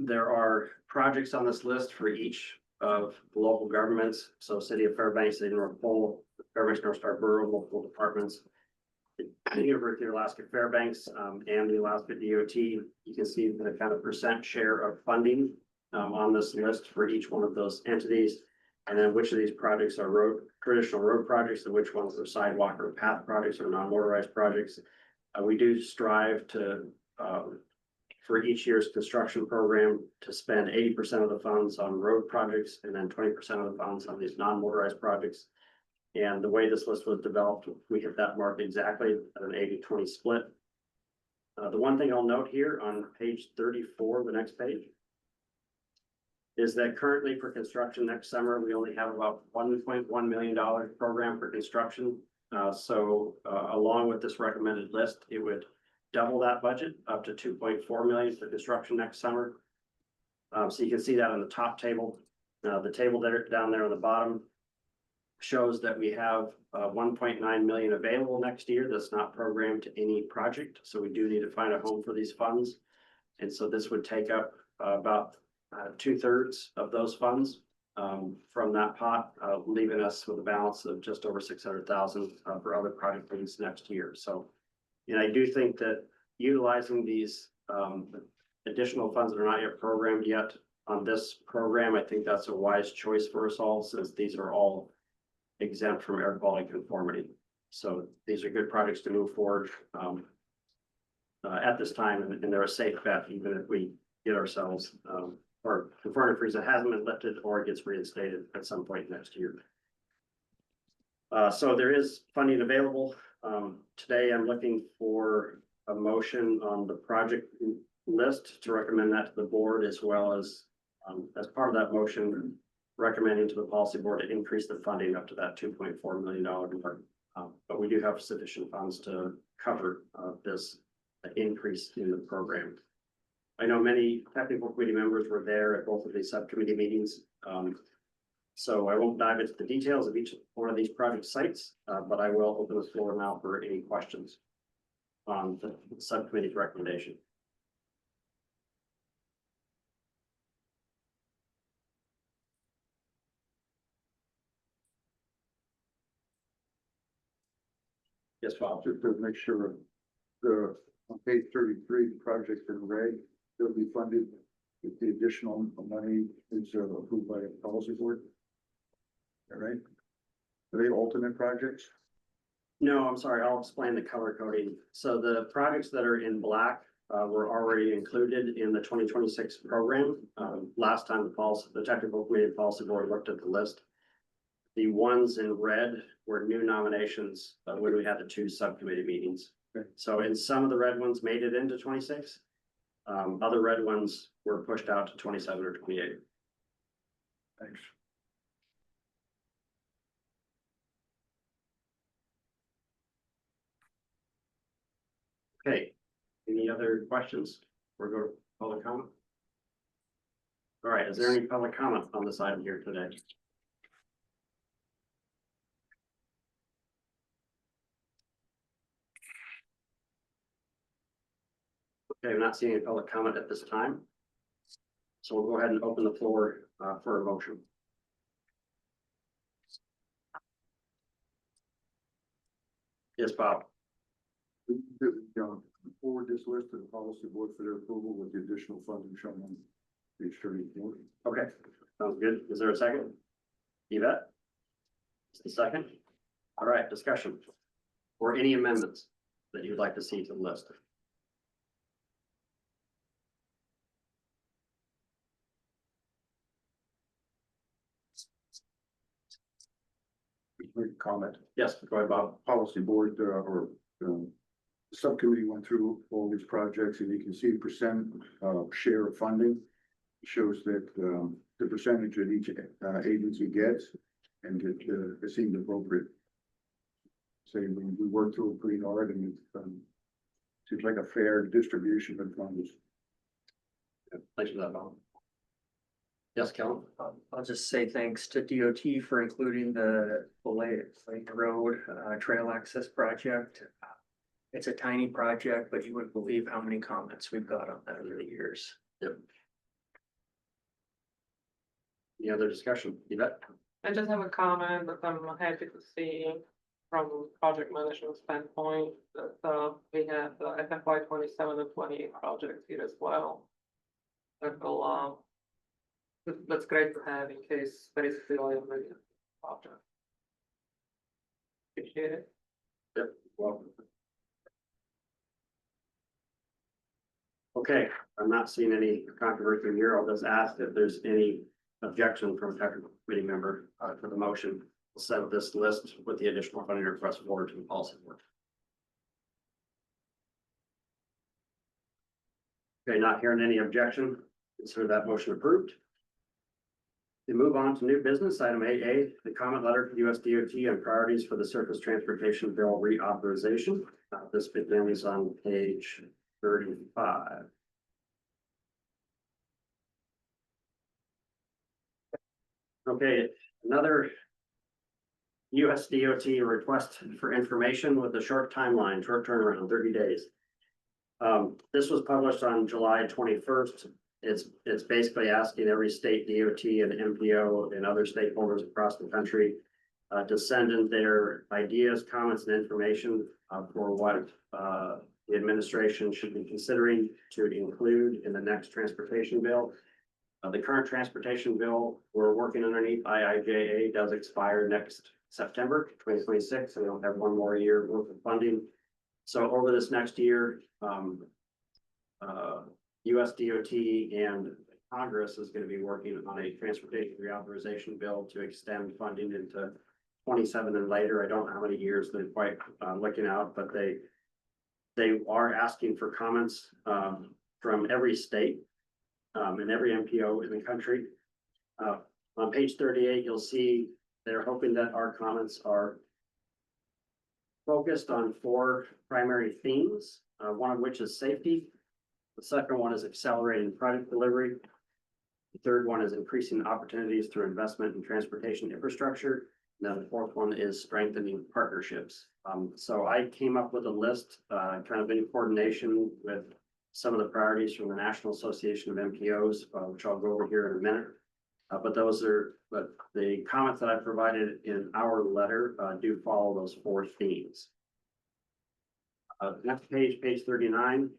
there are projects on this list for each of the local governments. So City of Fairbanks, City of North Pole, Fairbanks North Star Borough, multiple departments, University of Alaska Fairbanks, and the Alaska DOT. You can see the kind of percent share of funding on this list for each one of those entities. And then which of these projects are traditional road projects and which ones are sidewalk or path projects or non-motorized projects. We do strive to, for each year's construction program, to spend 80% of the funds on road projects and then 20% of the funds on these non-motorized projects. And the way this list was developed, we hit that mark exactly at an 80-20 split. The one thing I'll note here on page 34, the next page, is that currently for construction next summer, we only have about $1.1 million program for construction. So along with this recommended list, it would double that budget up to $2.4 million for construction next summer. So you can see that on the top table. The table there down there on the bottom shows that we have 1.9 million available next year that's not programmed to any project. So we do need to find a home for these funds. And so this would take up about 2/3 of those funds from that pot, leaving us with a balance of just over 600,000 for other project needs next year. So, and I do think that utilizing these additional funds that are not yet programmed yet on this program, I think that's a wise choice for us all, since these are all exempt from air quality conformity. So these are good projects to move forward at this time, and they're a safe bet, even if we get ourselves or the furnace freeze that hasn't been lifted or gets reinstated at some point next year. So there is funding available. Today I'm looking for a motion on the project list to recommend that to the board, as well as part of that motion, recommending to the policy board to increase the funding up to that $2.4 million mark. But we do have sufficient funds to cover this increase in the program. I know many technical committee members were there at both of these subcommittee meetings. So I won't dive into the details of each one of these project sites, but I will open the floor now for any questions on the subcommittee's recommendation. Yes, Bob. Just to make sure, on page 33, the project in red will be funded with the additional money is approved by the policy board. All right. Are they alternate projects? No, I'm sorry, I'll explain the color coding. So the projects that are in black were already included in the 2026 program. Last time the technical committee and policy board looked at the list. The ones in red were new nominations when we had the 2 subcommittee meetings. Okay. So in some of the red ones made it into 26. Other red ones were pushed out to 27 or 28. Thanks. Okay, any other questions? Or go to public comment? All right, is there any public comment on this item here today? Okay, I'm not seeing any public comment at this time. So we'll go ahead and open the floor for a motion. Yes, Bob. Forward this list to the policy board for their approval with the additional funding shown on page 34. Okay, sounds good. Is there a second? Yvette? Is the second? All right, discussion. Or any amendments that you'd like to see to the list? Quick comment. Yes, go ahead, Bob. Policy board the subcommittee went through all these projects and you can see percent share of funding. Shows that the percentage that each agency gets and it seemed appropriate. Saying we worked through it pretty hard and it seems like a fair distribution of funds. Thanks for that, Bob. Yes, Kellen? I'll just say thanks to DOT for including the Lake Road Trail Access Project. It's a tiny project, but you wouldn't believe how many comments we've got on that over the years. Yep. Any other discussion? Yvette? I just have a comment that I'm happy to see from project management standpoint that we have the FFY 27 and 28 projects here as well. That will that's great to have in case there is still a project. Appreciate it. Yep, welcome. Okay, I'm not seeing any controversy here. I'll just ask if there's any objection from a technical committee member for the motion. We'll set this list with the additional funding request forward to the policy board. Okay, not hearing any objection, consider that motion approved. We move on to new business, item 8A, the comment letter to US DOT on priorities for the surface transportation bill reauthorization. This begins on page 35. Okay, another US DOT request for information with a short timeline, short turnaround, 30 days. This was published on July 21st. It's basically asking every state DOT and MPO and other stakeholders across the country to send in their ideas, comments, and information for what the administration should be considering to include in the next transportation bill. The current transportation bill we're working underneath IIJA does expire next September 2026, so we don't have one more year worth of funding. So over this next year, US DOT and Congress is going to be working on a transportation reauthorization bill to extend funding into 27 and later. I don't know how many years they're quite looking out, but they are asking for comments from every state and every MPO in the country. On page 38, you'll see they're hoping that our comments are focused on 4 primary themes, one of which is safety. The second one is accelerating product delivery. The third one is increasing opportunities through investment in transportation infrastructure. And then the fourth one is strengthening partnerships. So I came up with a list, kind of in coordination with some of the priorities from the National Association of MPOs, which I'll go over here in a minute. But the comments that I provided in our letter do follow those 4 themes. Next page, page 39,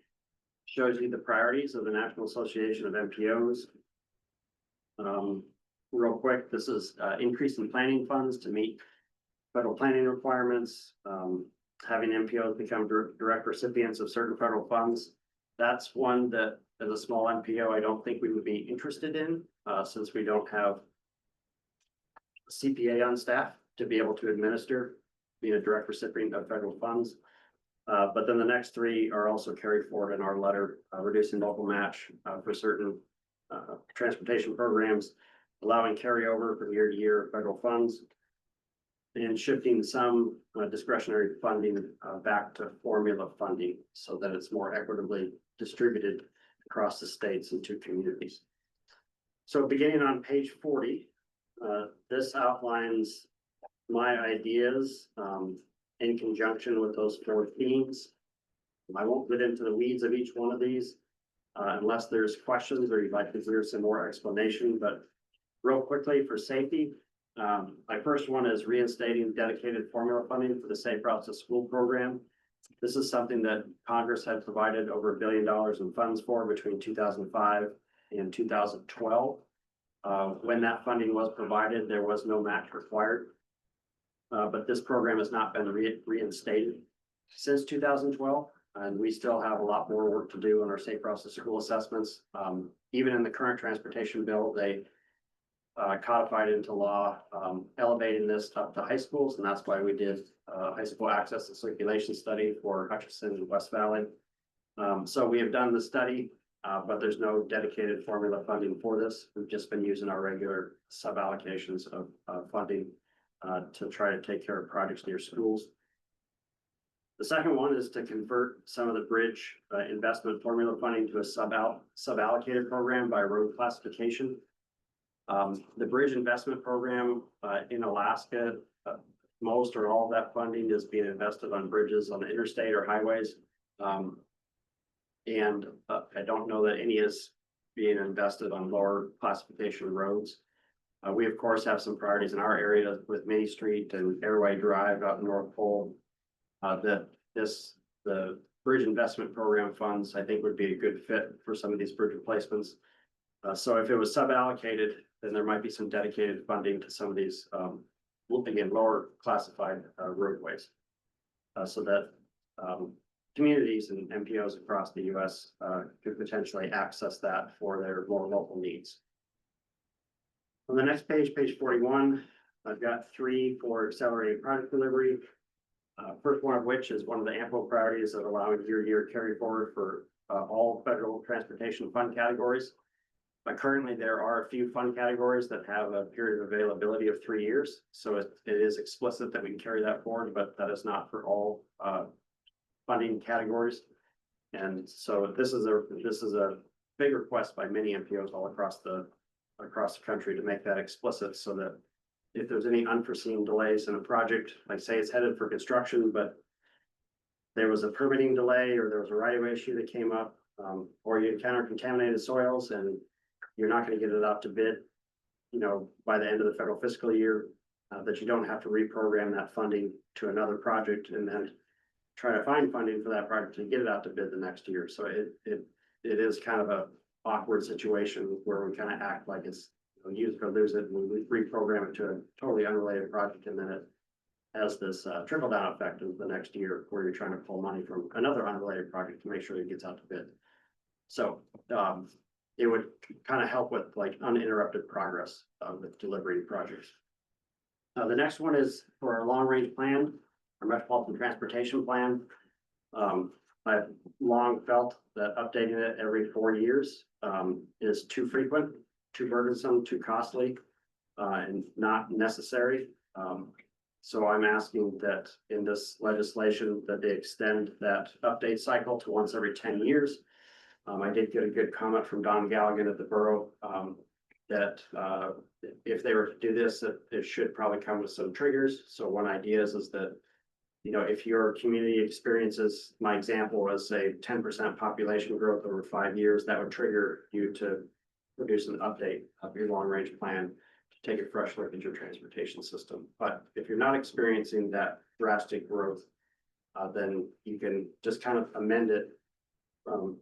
shows you the priorities of the National Association of MPOs. Real quick, this is increasing planning funds to meet federal planning requirements, having MPOs become direct recipients of certain federal funds. That's one that, as a small MPO, I don't think we would be interested in, since we don't have a CPA on staff to be able to administer, being a direct recipient of federal funds. But then the next three are also carried forward in our letter, reducing local match for certain transportation programs, allowing carryover from year to year federal funds, and shifting some discretionary funding back to formula funding so that it's more equitably distributed across the states and to communities. So beginning on page 40, this outlines my ideas in conjunction with those four themes. I won't get into the weeds of each one of these unless there's questions or you'd like to hear some more explanation, but real quickly for safety, my first one is reinstating dedicated formula funding for the Safe Routes to School program. This is something that Congress had provided over $1 billion in funds for between 2005 and 2012. When that funding was provided, there was no match required. But this program has not been reinstated since 2012, and we still have a lot more work to do on our Safe Routes to School assessments. Even in the current transportation bill, they codified into law, elevating this up to high schools, and that's why we did high school access and circulation study for Hutchinson and West Valley. So we have done the study, but there's no dedicated formula funding for this. We've just been using our regular sub allocations of funding to try to take care of projects near schools. The second one is to convert some of the bridge investment formula funding to a sub allocated program by road classification. The bridge investment program in Alaska, most or all of that funding is being invested on bridges on the interstate or highways. And I don't know that any is being invested on lower classification roads. We of course have some priorities in our area with Main Street and Airway Drive out in North Pole. The bridge investment program funds, I think, would be a good fit for some of these bridge replacements. So if it was sub-allocated, then there might be some dedicated funding to some of these, again, lower classified roadways. So that communities and MPOs across the US could potentially access that for their more local needs. On the next page, page 41, I've got three for accelerated project delivery. First one of which is one of the ample priorities of allowing year-to-year carry forward for all federal transportation fund categories. But currently there are a few fund categories that have a period of availability of 3 years. So it is explicit that we can carry that forward, but that is not for all funding categories. And so this is a big request by many MPOs all across the country to make that explicit so that if there's any unforeseen delays in a project, like say it's headed for construction, but there was a permitting delay or there was a right-of-way issue that came up, or you encounter contaminated soils and you're not going to get it out to bid, by the end of the federal fiscal year, that you don't have to reprogram that funding to another project and then try to find funding for that project to get it out to bid the next year. So it is kind of a awkward situation where we kind of act like it's use it or lose it, and we reprogram it to a totally unrelated project, and then it has this trickle down effect into the next year where you're trying to pull money from another unrelated project to make sure it gets out to bid. So it would kind of help with like uninterrupted progress with delivery projects. The next one is for our long range plan, our metropolitan transportation plan. I've long felt that updating it every 4 years is too frequent, too burdensome, too costly, and not necessary. So I'm asking that in this legislation that they extend that update cycle to once every 10 years. I did get a good comment from Don Galligan at the borough that if they were to do this, that it should probably come with some triggers. So one idea is that, if your community experiences, my example was say 10% population growth over 5 years, that would trigger you to produce an update of your long range plan to take a fresh look at your transportation system. But if you're not experiencing that drastic growth, then you can just kind of amend it from,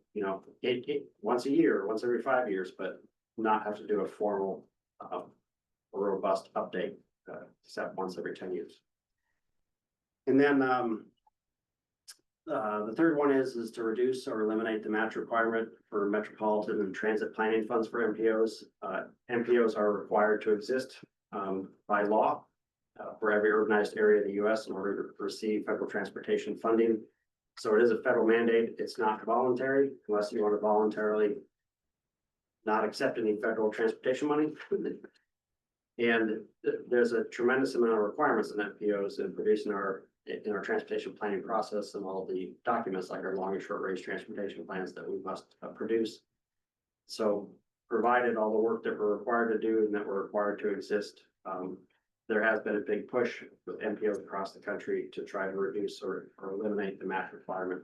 once a year, once every 5 years, but not have to do a formal, robust update, except once every 10 years. And then, the third one is to reduce or eliminate the match requirement for metropolitan and transit planning funds for MPOs. MPOs are required to exist, by law, for every urbanized area in the US in order to receive federal transportation funding. So it is a federal mandate. It's not voluntary unless you want to voluntarily not accept any federal transportation money. And there's a tremendous amount of requirements in MPOs in producing in our transportation planning process and all the documents like our long and short range transportation plans that we must produce. So provided all the work that we're required to do and that we're required to exist, there has been a big push with MPOs across the country to try to reduce or eliminate the match requirement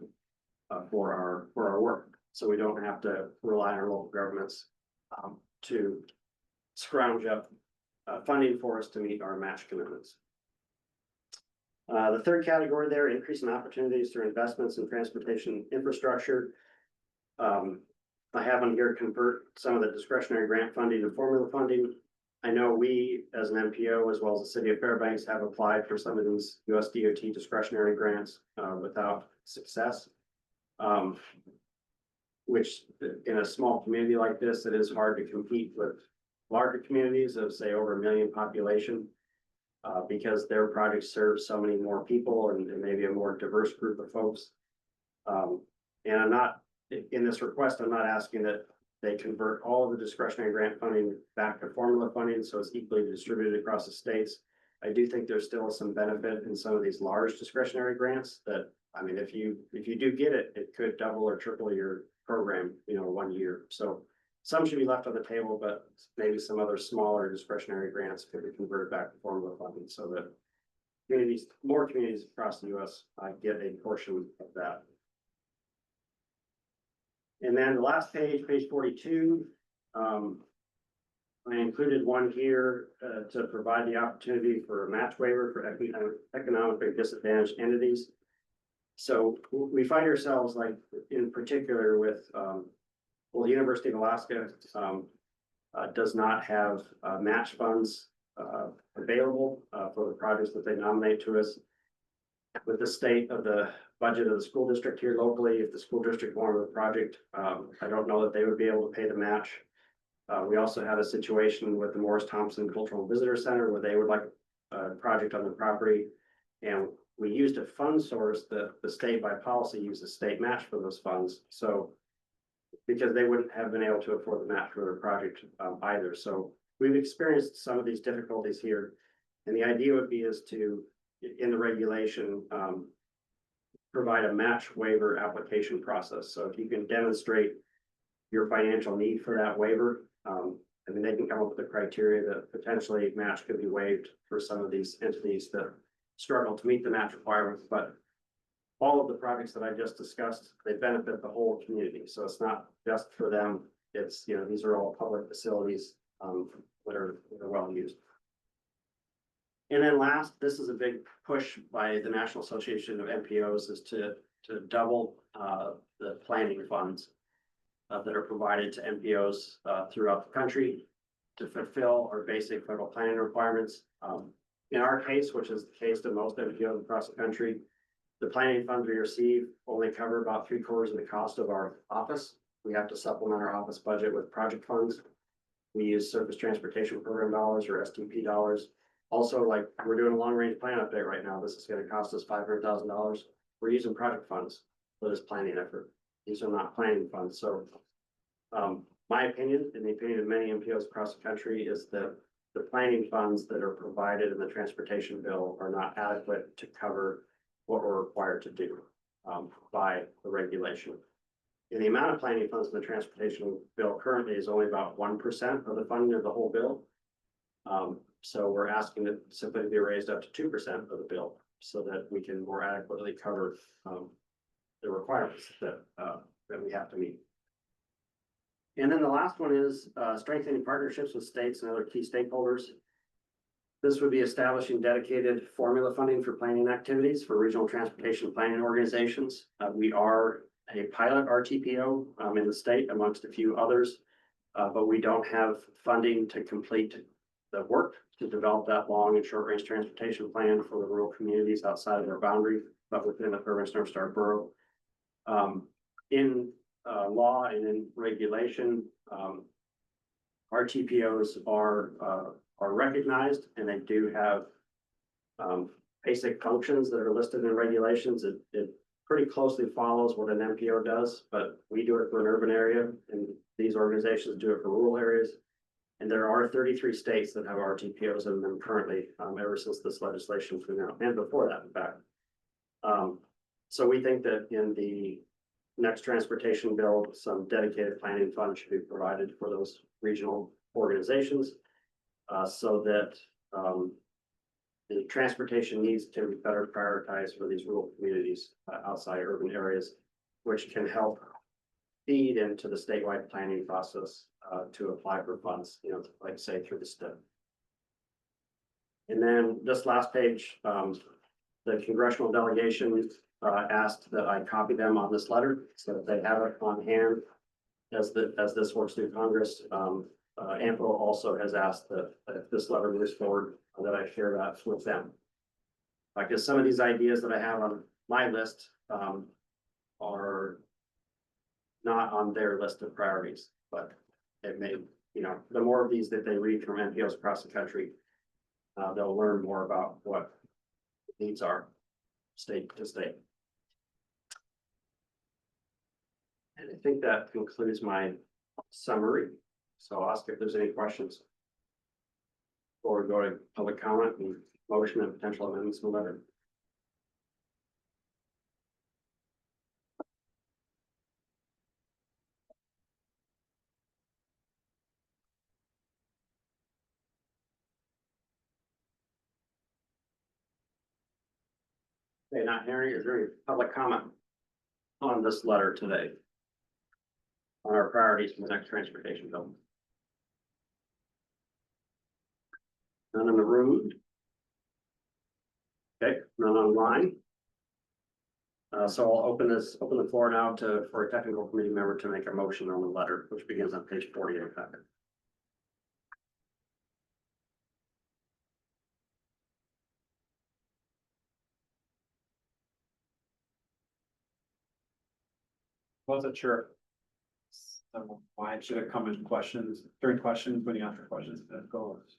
for our work. So we don't have to rely on our local governments to scrounge up funding for us to meet our match commitments. The third category there, increase in opportunities through investments in transportation infrastructure. I have on here convert some of the discretionary grant funding to formula funding. I know we, as an MPO, as well as the city of Fairbanks, have applied for some of these US DOT discretionary grants without success. Which in a small community like this, it is hard to compete with larger communities of say over 1 million population. Because their projects serve so many more people and maybe a more diverse group of folks. And I'm not, in this request, I'm not asking that they convert all of the discretionary grant funding back to formula funding, so it's equally distributed across the states. I do think there's still some benefit in some of these large discretionary grants that, I mean, if you do get it, it could double or triple your program, 1 year. So some should be left on the table, but maybe some other smaller discretionary grants could be converted back to formula funding so that more communities across the US get a portion of that. And then the last page, page 42, I included one here to provide the opportunity for a match waiver for economically disadvantaged entities. So we find ourselves like in particular with well, the University of Alaska does not have match funds available for the projects that they nominate to us. With the state of the budget of the school district here locally, if the school district wanted a project, I don't know that they would be able to pay the match. We also had a situation with the Morris Thompson Cultural and Visitor Center where they would like a project on the property. And we used a fund source that the state by policy uses state match for those funds. So because they wouldn't have been able to afford the match for their project either. So we've experienced some of these difficulties here. And the idea would be is to, in the regulation, provide a match waiver application process. So if you can demonstrate your financial need for that waiver, I mean, they can come up with a criteria that potentially match could be waived for some of these entities that struggle to meet the match requirements, but all of the projects that I just discussed, they benefit the whole community. So it's not just for them. It's, these are all public facilities that are well used. And then last, this is a big push by the National Association of MPOs is to double the planning funds that are provided to MPOs throughout the country to fulfill our basic federal planning requirements. In our case, which is the case of most MPOs across the country, the planning funds we receive only cover about 3/4 of the cost of our office. We have to supplement our office budget with project funds. We use Surface Transportation Program dollars or STP dollars. Also, like we're doing a long range plan update right now. This is going to cost us $500,000. We're using project funds for this planning effort. These are not planning funds. So my opinion, and the opinion of many MPOs across the country, is that the planning funds that are provided in the transportation bill are not adequate to cover what we're required to do by the regulation. And the amount of planning funds in the transportation bill currently is only about 1% of the funding of the whole bill. So we're asking it simply to be raised up to 2% of the bill so that we can more adequately cover the requirements that we have to meet. And then the last one is strengthening partnerships with states and other key stakeholders. This would be establishing dedicated formula funding for planning activities for regional transportation planning organizations. We are a pilot RTPO in the state amongst a few others, but we don't have funding to complete the work to develop that long and short range transportation plan for the rural communities outside of their boundary, but within the Fairbanks North Star Borough. In law and in regulation, RTPOs are recognized, and they do have basic functions that are listed in regulations. It pretty closely follows what an MPO does, but we do it for an urban area, and these organizations do it for rural areas. And there are 33 states that have RTPOs in them currently, ever since this legislation came out, and before that, in fact. So we think that in the next transportation bill, some dedicated planning funds should be provided for those regional organizations, so that the transportation needs to be better prioritized for these rural communities outside urban areas, which can help feed into the statewide planning process to apply for funds, you know, like say through the STIP. And then this last page, the congressional delegation asked that I copy them on this letter so that they have it on hand as this works through Congress. AMPO also has asked that if this letter moves forward, that I share that with them. Because some of these ideas that I have on my list are not on their list of priorities, but it may, you know, the more of these that they read from NPOs across the country, they'll learn more about what needs are state to state. And I think that concludes my summary. So I'll ask if there's any questions before we go to public comment and motion and potential amendments in the letter. Okay, not hearing, is there any public comment on this letter today? On our priorities for the next transportation bill? None in the room? Okay, none online. So I'll open the floor now for a technical committee member to make a motion on the letter, which begins on page 48 of the packet. Wasn't sure. Why it should have come in questions, during questions, when you answer questions, that goes.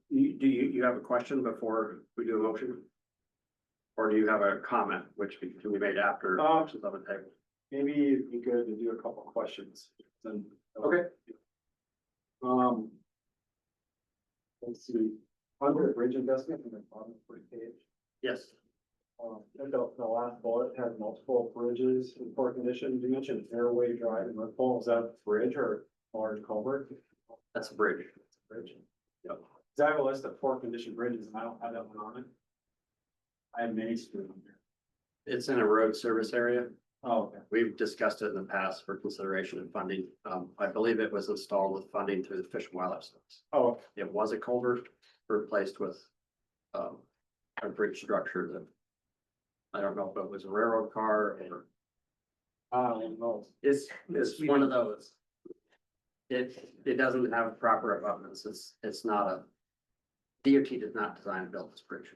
Do you have a question before we do a motion? Or do you have a comment which can be made after options on the table? Maybe it'd be good to do a couple of questions. Then. Okay. Let's see, under bridge investment in the bottom of the page. Yes. The last bullet has multiple bridges in poor condition. You mentioned Airway Drive and Ripple. Is that a bridge or large culvert? That's a bridge. It's a bridge. Yep. Cause I have a list of poor condition bridges and I don't have that one on it. I have Main Street on there. It's in a road service area. Oh, okay. We've discussed it in the past for consideration and funding. I believe it was installed with funding through the Fish and Wildlife Service. Oh, okay. It was a culvert replaced with a bridge structure that I don't know if it was a railroad car or I don't know. it's one of those. It doesn't have proper abutments. It's not a DOT did not design and build this bridge.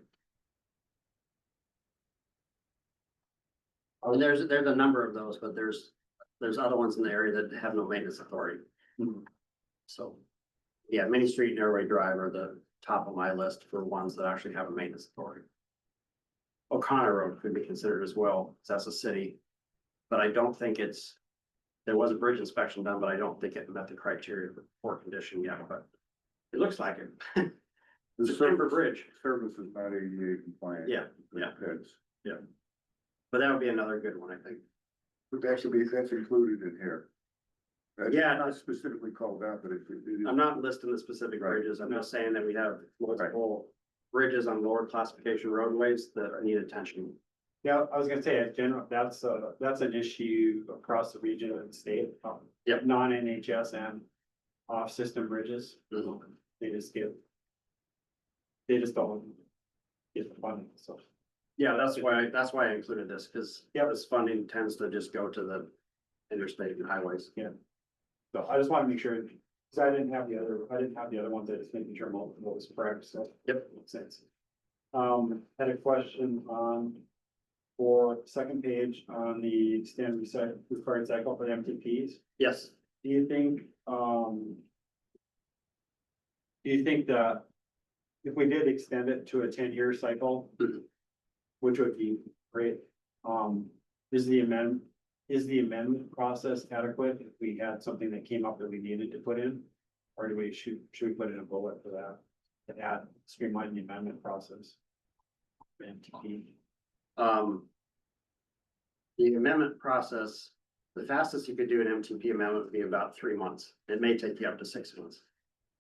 And there's a number of those, but there's other ones in the area that have no maintenance authority. So, yeah, Main Street and Airway Drive are the top of my list for ones that actually have a maintenance authority. O'Connor Road could be considered as well, because that's a city, but I don't think there was a bridge inspection done, but I don't think it met the criteria for poor condition yet, but it looks like it. It's a timber bridge. Service is not ADA compliant. Yeah, yeah. That's, But that would be another good one, I think. would actually that's included in here. That's Yeah. not specifically called out, but it is. I'm not listing the specific Right. bridges. I'm just saying that we have multiple bridges on lower classification roadways that need attention. Yeah, I was gonna say, in general, that's an issue across the region and state. Yep. Non-NHS and off-system bridges. Mhm. They just don't get the funding, so. Yeah, that's why I included this, because Yep. this funding tends to just go to the interstate and highways. So I just want to make sure Cause I didn't have the other ones, I just making sure what was correct, so. Yep. Makes sense. Had a question on, for second page on the standard required cycle for the MTPs. Yes, Do you think, that if we did extend it to a 10-year cycle, Mhm. which would be great, is the amendment process adequate if we had something that came up that we needed to put in? Or should we put in a bullet for that, to add, streamline the amendment process? for MTP. The amendment process, the fastest you could do an MTP amendment would be about 3 months. It may take you up to 6 months.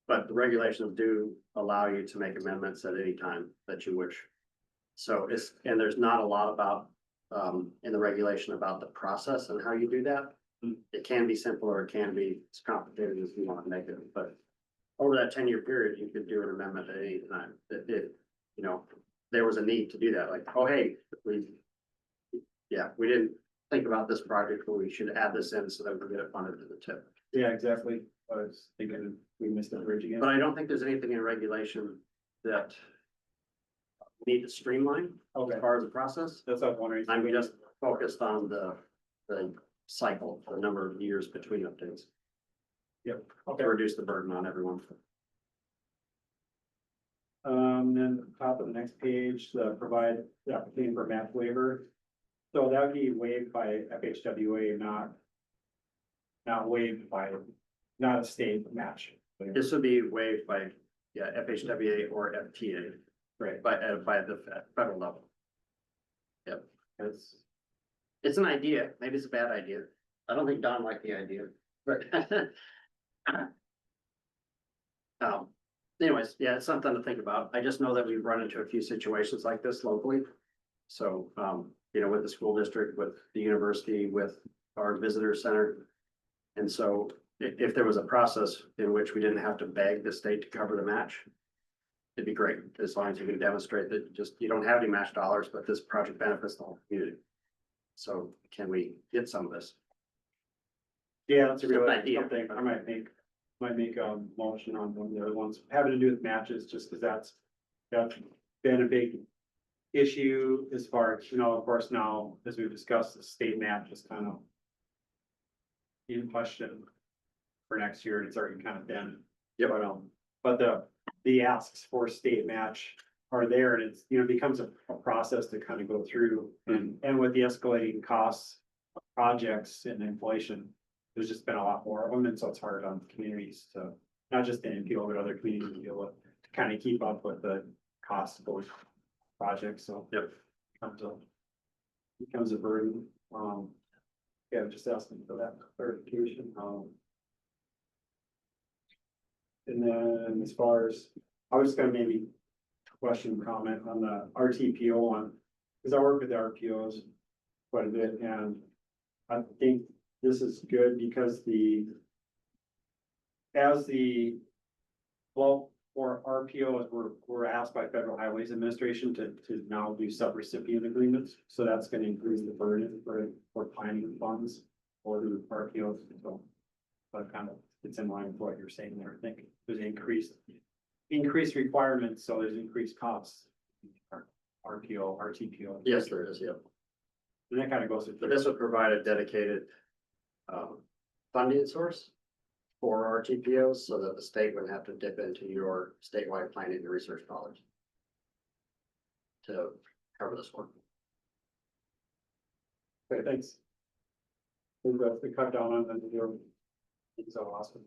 But the regulations do allow you to make amendments at any time that you wish. So and there's not a lot about, in the regulation about the process and how you do that. It can be simple or it can be as complicated as you want to make it, but over that 10-year period, you could do an amendment at any time. If there was a need to do that, like, oh, hey, we didn't think about this project, but we should add this in so that we get it funded to the tip. Yeah, exactly. I was thinking we missed the bridge again. But I don't think there's anything in regulation that we need to streamline Okay, as far as the process. that's what I was wondering. I'm just focused on the cycle, the number of years between updates Yep, okay. to reduce the burden on everyone. Then top of the next page, provide the opportunity for match waiver. So that would be waived by FHWA, not waived by, not a state match. This would be waived by, FHWA or FTA, Right, by the federal level. Yep, it's, it's an idea, maybe it's a bad idea. I don't think Don liked the idea, but. Anyways, yeah, it's something to think about. I just know that we've run into a few situations like this locally. So, with the school district, with the university, with our visitor center. And so if there was a process in which we didn't have to beg the state to cover the match, it'd be great, as long as you can demonstrate that you don't have any match dollars, but this project benefits the whole community. So can we get some of this? yeah, that's a Just real an idea. something I might make a motion on one of the other ones having to do with matches, just because that's been a big issue as far as, of course, now, as we've discussed, the state match is kind of in question for next year. It's already kind of been. Yep. But the asks for state match are there, and it's, becomes a process to kind of go through, and with the escalating costs of projects and inflation, there's just been a lot more of them, and so it's hard on communities to, not just the NPO, but other communities to deal with, to kind of keep up with the cost of those projects, so. Yep. Becomes a burden, just asking for that clarification, and then as far as, I was gonna maybe comment on the RTPO one, because I work with the RPOs quite a bit, and I think this is good because for RPOs, we're asked by Federal Highways Administration to now do sub-recipient agreements, so that's gonna increase the burden for planning funds for the RPOs, so. But kind of, it's in line with what you're saying there, I think, there's increased requirements, so there's increased costs. RPO, RTPO. Yes, there is, yep. And that kind of goes. But this would provide a dedicated funding source for RTPOs so that the state wouldn't have to dip into your statewide planning and research dollars to cover this work. Okay, thanks. We cut down on the, it's all awesome.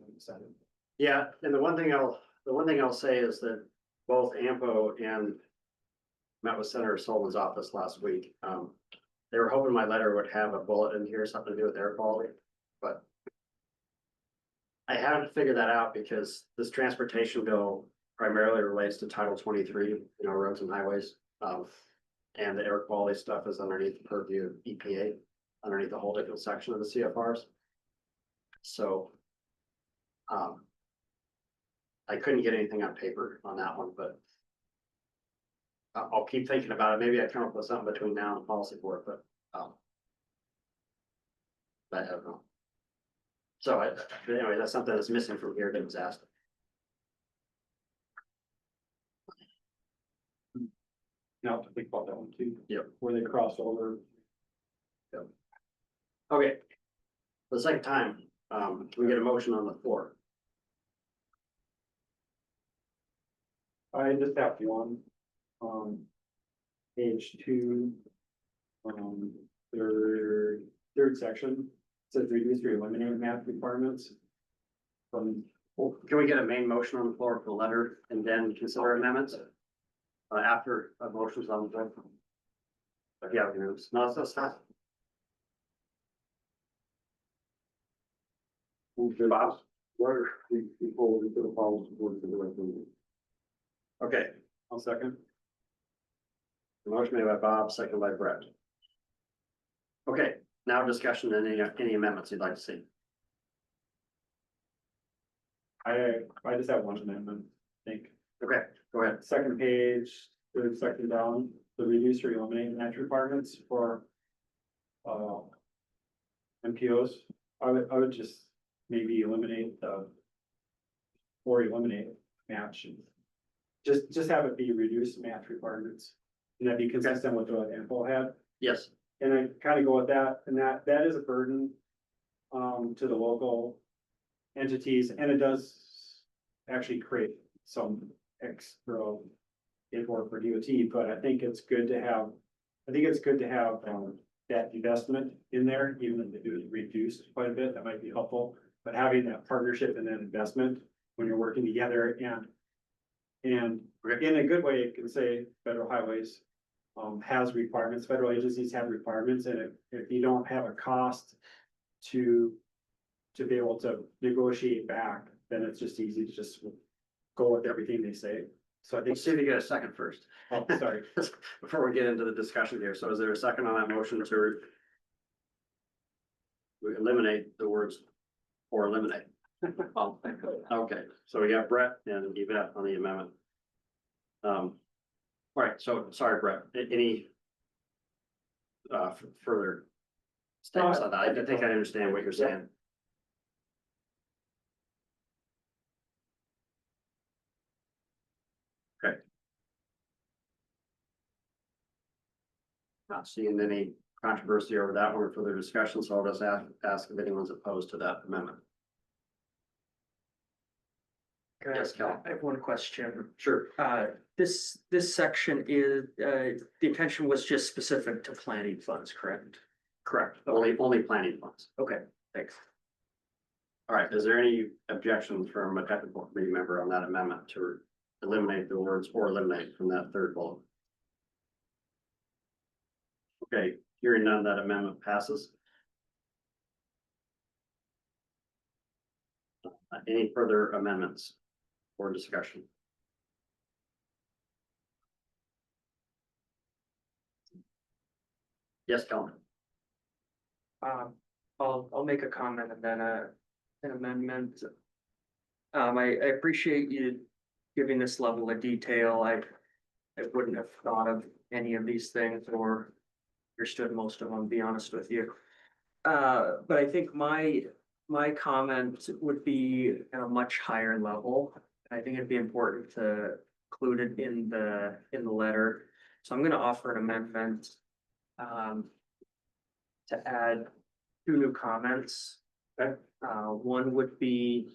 Yeah, and the one thing I'll say is that both AMPO and met with Senator Sullivan's office last week. They were hoping my letter would have a bullet in here, something to do with air quality, but I haven't figured that out because this transportation bill primarily relates to Title 23, roads and highways. And the air quality stuff is underneath the purview of EPA, underneath a whole different section of the CFRs. So I couldn't get anything on paper on that one, but I'll keep thinking about it. Maybe I come up with something between now and policy board, but I don't know. So but anyway, that's something that's missing from here that was asked. Now to think about that one too. Yep. Where they cross over. Okay. For the second time, we get a motion on the floor. I just have one, page two. Third section, says reduce or eliminate math requirements. Well, can we get a main motion on the floor for the letter and then consider amendments? After a motion's on the floor. Yeah, no, it's not. Bob? Where, before we put a policy board to the recommendation. Okay, I'll second. the motion made by Bob, seconded by Brett. Okay, now discussion and any amendments you'd like to see. I just have one amendment, I think. Okay, go ahead. Second page, third section down, the reduce or eliminate match requirements for. MPOs, I would just maybe eliminate the. Or eliminate match. Just have it be reduced match requirements. And that be consistent with what Ample had, Yes, and I kind of go with that, and that is a burden. To the local entities, and it does actually create some extra paperwork for DOT, but I think it's good to have, that investment in there, even if it was reduced quite a bit, that might be helpful. But having that partnership and that investment when you're working together and in a good way, it can say federal highways has requirements, federal agencies have requirements, and if you don't have a cost to be able to negotiate back, then it's just easy to just go with everything they say. So I think, let's see if you get a second first. oh, sorry, Before we get into the discussion here, so is there a second on that motion to eliminate the words or eliminate? I'll second that. Okay, so we got Brett and Yvette on the amendment. All right, so sorry, Brett, any further statements on that? I think I understand what you're saying. Okay. Not seeing any controversy over that one or further discussion, so I'll just ask if anyone's opposed to that amendment. Yes, Cal. I have one question. Sure. This section is, the intention was just specific to planning funds, correct? Correct, only planning funds. Okay, thanks. All right, is there any objections from a technical committee member on that amendment to eliminate the words or eliminate from that third bullet? Okay, hearing none, that amendment passes. Any further amendments or discussion? Yes, Colin. I'll make a comment and then an amendment. I appreciate you giving this level of detail. I wouldn't have thought of any of these things or understood most of them, to be honest with you. But I think my comment would be at a much higher level. I think it'd be important to include it in the letter. So I'm gonna offer an amendment to add 2 new comments. One would be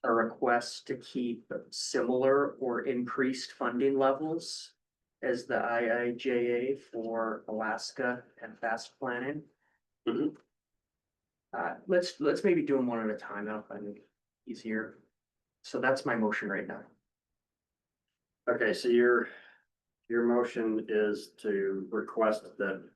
a request to keep similar or increased funding levels as the IIJA for Alaska and fast planning. Mhm. Let's maybe do them one at a time. That'll find it easier. So that's my motion right now. Okay, so your motion is to request that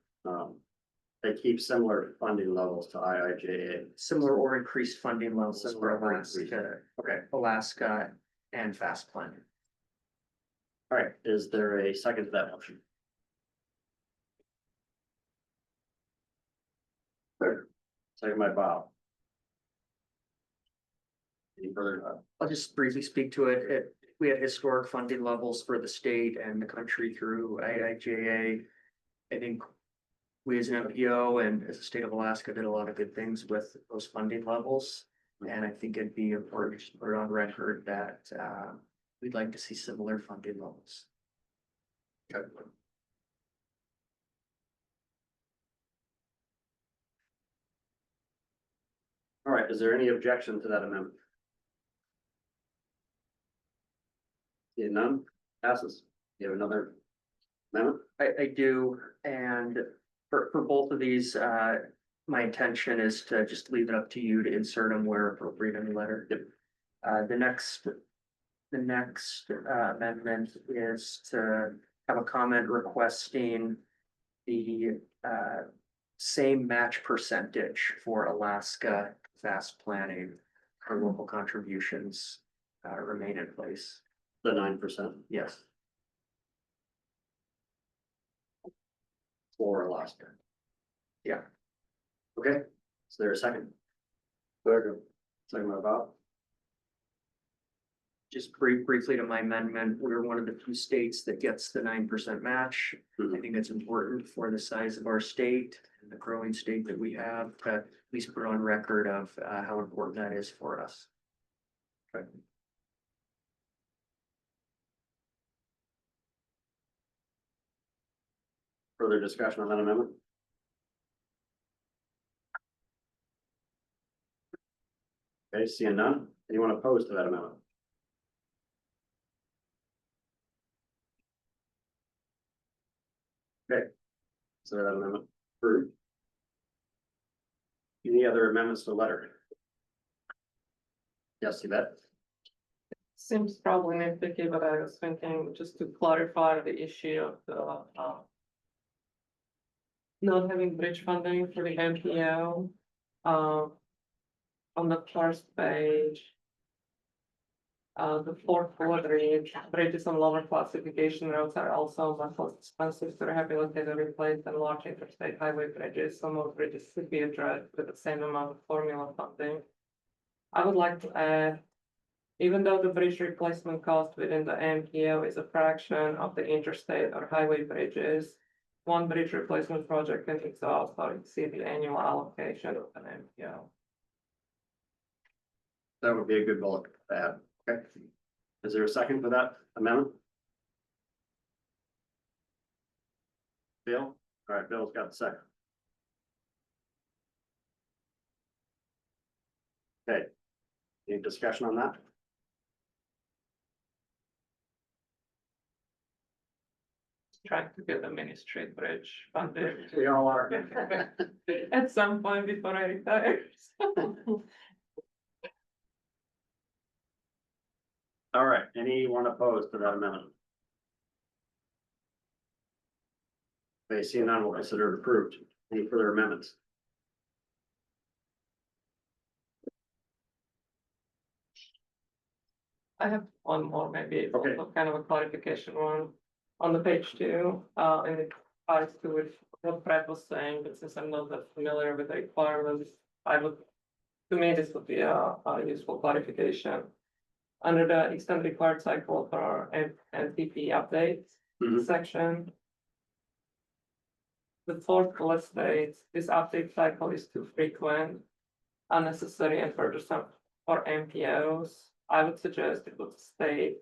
they keep similar funding levels to IIJA. Similar or increased funding levels Similar for or increased. Alaska, Okay, Alaska and fast planning. all right, is there a second to that motion? Second by Bob. Any further? I'll just briefly speak to it. We had historic funding levels for the state and the country through IIJA. I think we as an MPO and as the state of Alaska did a lot of good things with those funding levels. And I think it'd be important to put on record that, we'd like to see similar funding levels. Okay. All right, is there any objection to that amendment? Seeing none, passes. You have another amendment? I do, and for both of these, my intention is to just leave it up to you to insert them where appropriate in the letter. The next amendment is to have a comment requesting the same match percentage for Alaska fast planning for local contributions remain in place. The 9% Yes. for Alaska. Yeah. Okay, is there a second? Second by Bob. Just briefly to my amendment, we're one of the few states that gets the 9% match. I think it's important for the size of our state and the growing state that we have to at least put on record of how important that is for us. Further discussion on that amendment? Okay, seeing none, anyone opposed to that amendment? Okay, so that amendment approved. Any other amendments to the letter? Yes, Yvette? Seems probably nitpicky, but I was thinking just to clarify the issue of the, not having bridge funding for the MPO. On the first page. The fourth bullet reads, bridges on lower classification roads are also much less expensive to rehabilitate or replace than large interstate highway bridges. Some of bridges should be addressed with the same amount of formula funding. I would like to add, even though the bridge replacement cost within the MPO is a fraction of the interstate or highway bridges, one bridge replacement project can exhaust or exceed the annual allocation of an MPO. That would be a good bullet to add. Okay. Is there a second for that amendment? Bill? All right, Bill's got the second. Okay. Any discussion on that? Trying to get the mini street bridge funded. We all are. At some point before I retire. All right, anyone opposed to that amendment? Okay, seeing none, we'll consider it approved. Any further amendments? I have one more, maybe it's Okay. also kind of a clarification one. On the page 2, and it ties to with what Brett was saying, but since I'm not that familiar with the requirements, to me, this would be a useful clarification. Under the extended required cycle for NTP updates section. The fourth bullet states, this update cycle is too frequent, unnecessary and burdensome for MPOs. I would suggest it would state,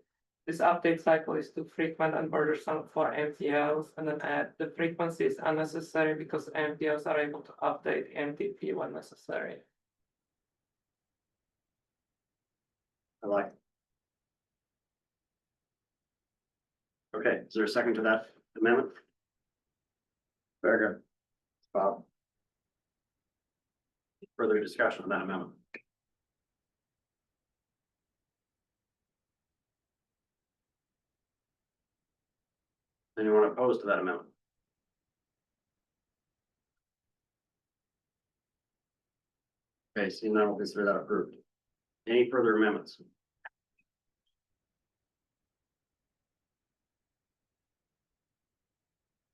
this update cycle is too frequent and burdensome for MPOs, and then add, the frequency is unnecessary because MPOs are able to update NTP when necessary. I like it. Okay, is there a second to that amendment? Very good. Bob? Further discussion on that amendment? Anyone opposed to that amendment? Okay, seeing none, we'll consider that approved. Any further amendments?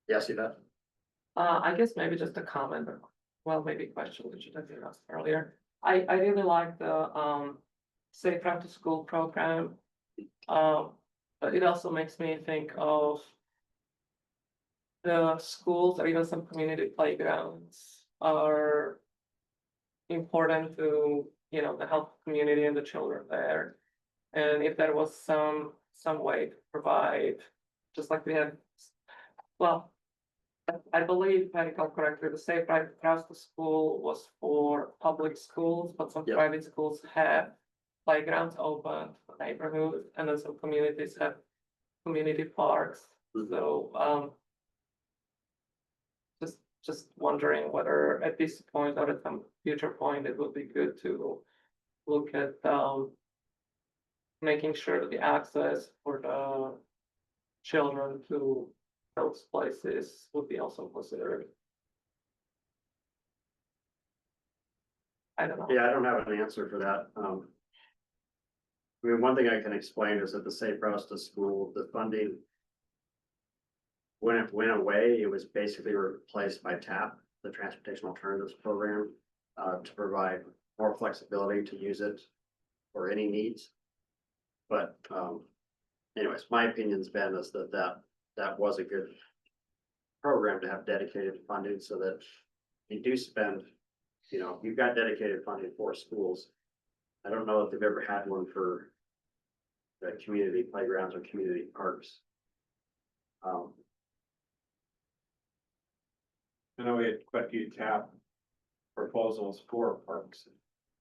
Yes, Yvette? I guess maybe just a comment, or, well, maybe a question that you didn't ask earlier. I really like the, Safe Route to School program. But it also makes me think of the schools or even some community playgrounds are important to, you know, the health community and the children there. And if there was some way to provide, just like we have, well, I believe, if I recall correctly, the Safe Ride Across the School was for public schools, but some Yeah. private schools have playgrounds open for neighborhood, and then some communities have community parks. So, just wondering whether at this point or at some future point, it would be good to look at, making sure that the access for the children to those places would be also considered. I don't know. Yeah, I don't have an answer for that. I mean, one thing I can explain is that the Safe Routes to School, the funding. When it went away, it was basically replaced by TAP, the Transportation Alternatives Program, to provide more flexibility to use it for any needs. But, anyways, my opinion's been is that was a good program to have dedicated funding so that you do spend, you know, you've got dedicated funding for schools. I don't know if they've ever had one for the community playgrounds or community parks. I know we had quite a few TAP proposals for parks.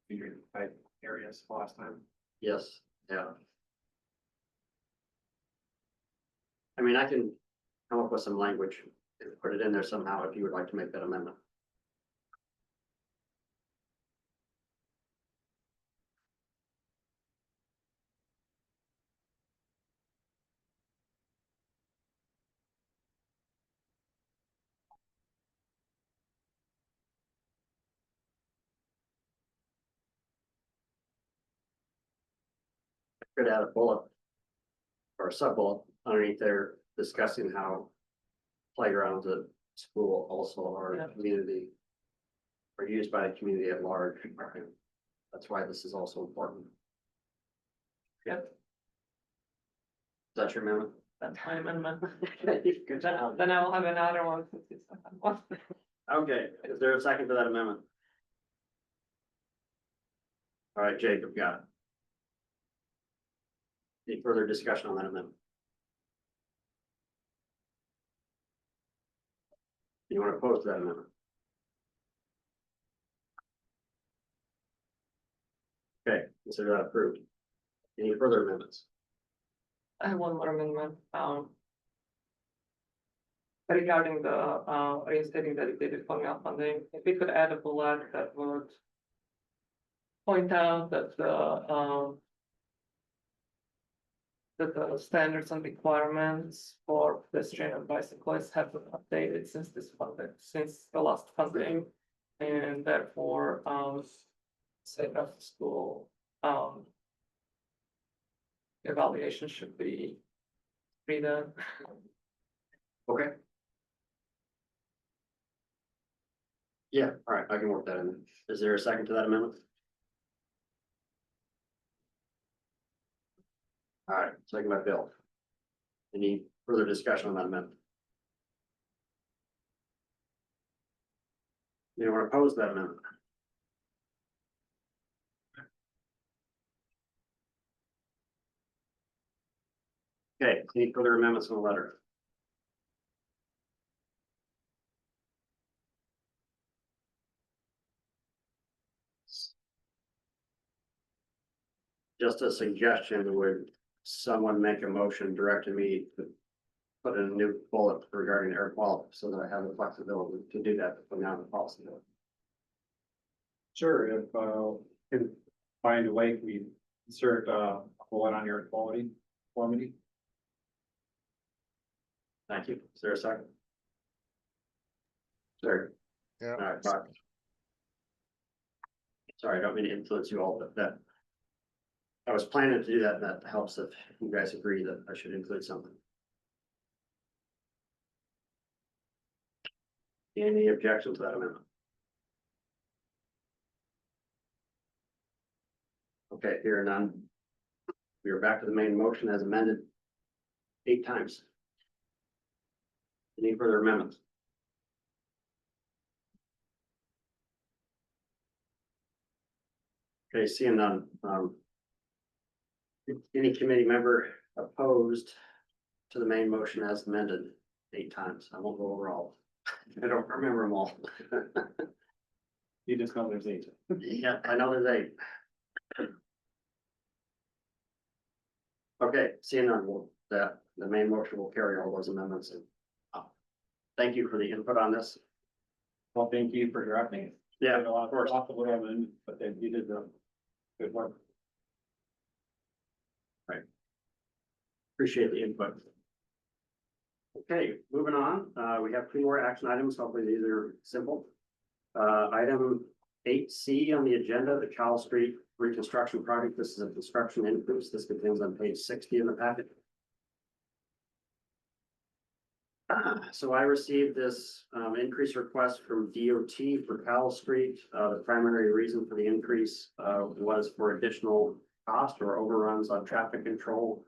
Community type areas last time. Yes, yeah. I mean, I can come up with some language and put it in there somehow if you would like to make that amendment. Could add a bullet or a sub bullet underneath there discussing how playgrounds at school also are Yeah. community are used by the community at large. That's why this is also important. Yep, Is that your amendment? that's my amendment. Good job. Then I will have another one since it's the one. Okay, is there a second to that amendment? All right, Jacob, got it. Any further discussion on that amendment? You want to oppose that amendment? Okay, consider that approved. Any further amendments? I have one more amendment, regarding the, reinstating dedicated formula funding, if we could add a bullet that would point out that the standards and requirements for pedestrian and bicyclists have been updated since since the last funding. And therefore, say after school, evaluation should be redone. Okay. Yeah, all right, I can work that in. Is there a second to that amendment? All right, second by Bill. Any further discussion on that amendment? Anyone oppose that amendment? Okay, any further amendments on the letter? Just a suggestion, would someone make a motion directing me to put in a new bullet regarding air quality so that I have the flexibility to do that from now on the policy? Sure, if, can find a way, we insert, a bullet on your quality for me. Thank you. Is there a second? Sure. Yeah. All right, Mark. Sorry, I don't mean to influence you all, but that. I was planning to do that, and that helps if you guys agree that I should include something. Any objections to that amendment? Okay, here are none. We are back to the main motion as amended 8 times. Any further amendments? Okay, seeing none, any committee member opposed to the main motion as amended 8 times? I won't go over all. I don't remember them all. You just know there's 8. Yeah, I know there's 8. Okay, seeing none, the main motion will carry all those amendments. Thank you for the input on this. Well, thank you for drafting it. Yeah, Did a lot of course. Lots of what I'm in, but then you did the good work. Appreciate the input. Okay, moving on, we have 2 more action items, hopefully these are simple. Item 8C on the agenda, the Cal Street reconstruction project. This is a construction increase. This begins on page 60 in the packet. So I received this increase request from DOT for Cal Street. The primary reason for the increase was for additional cost or overruns on traffic control.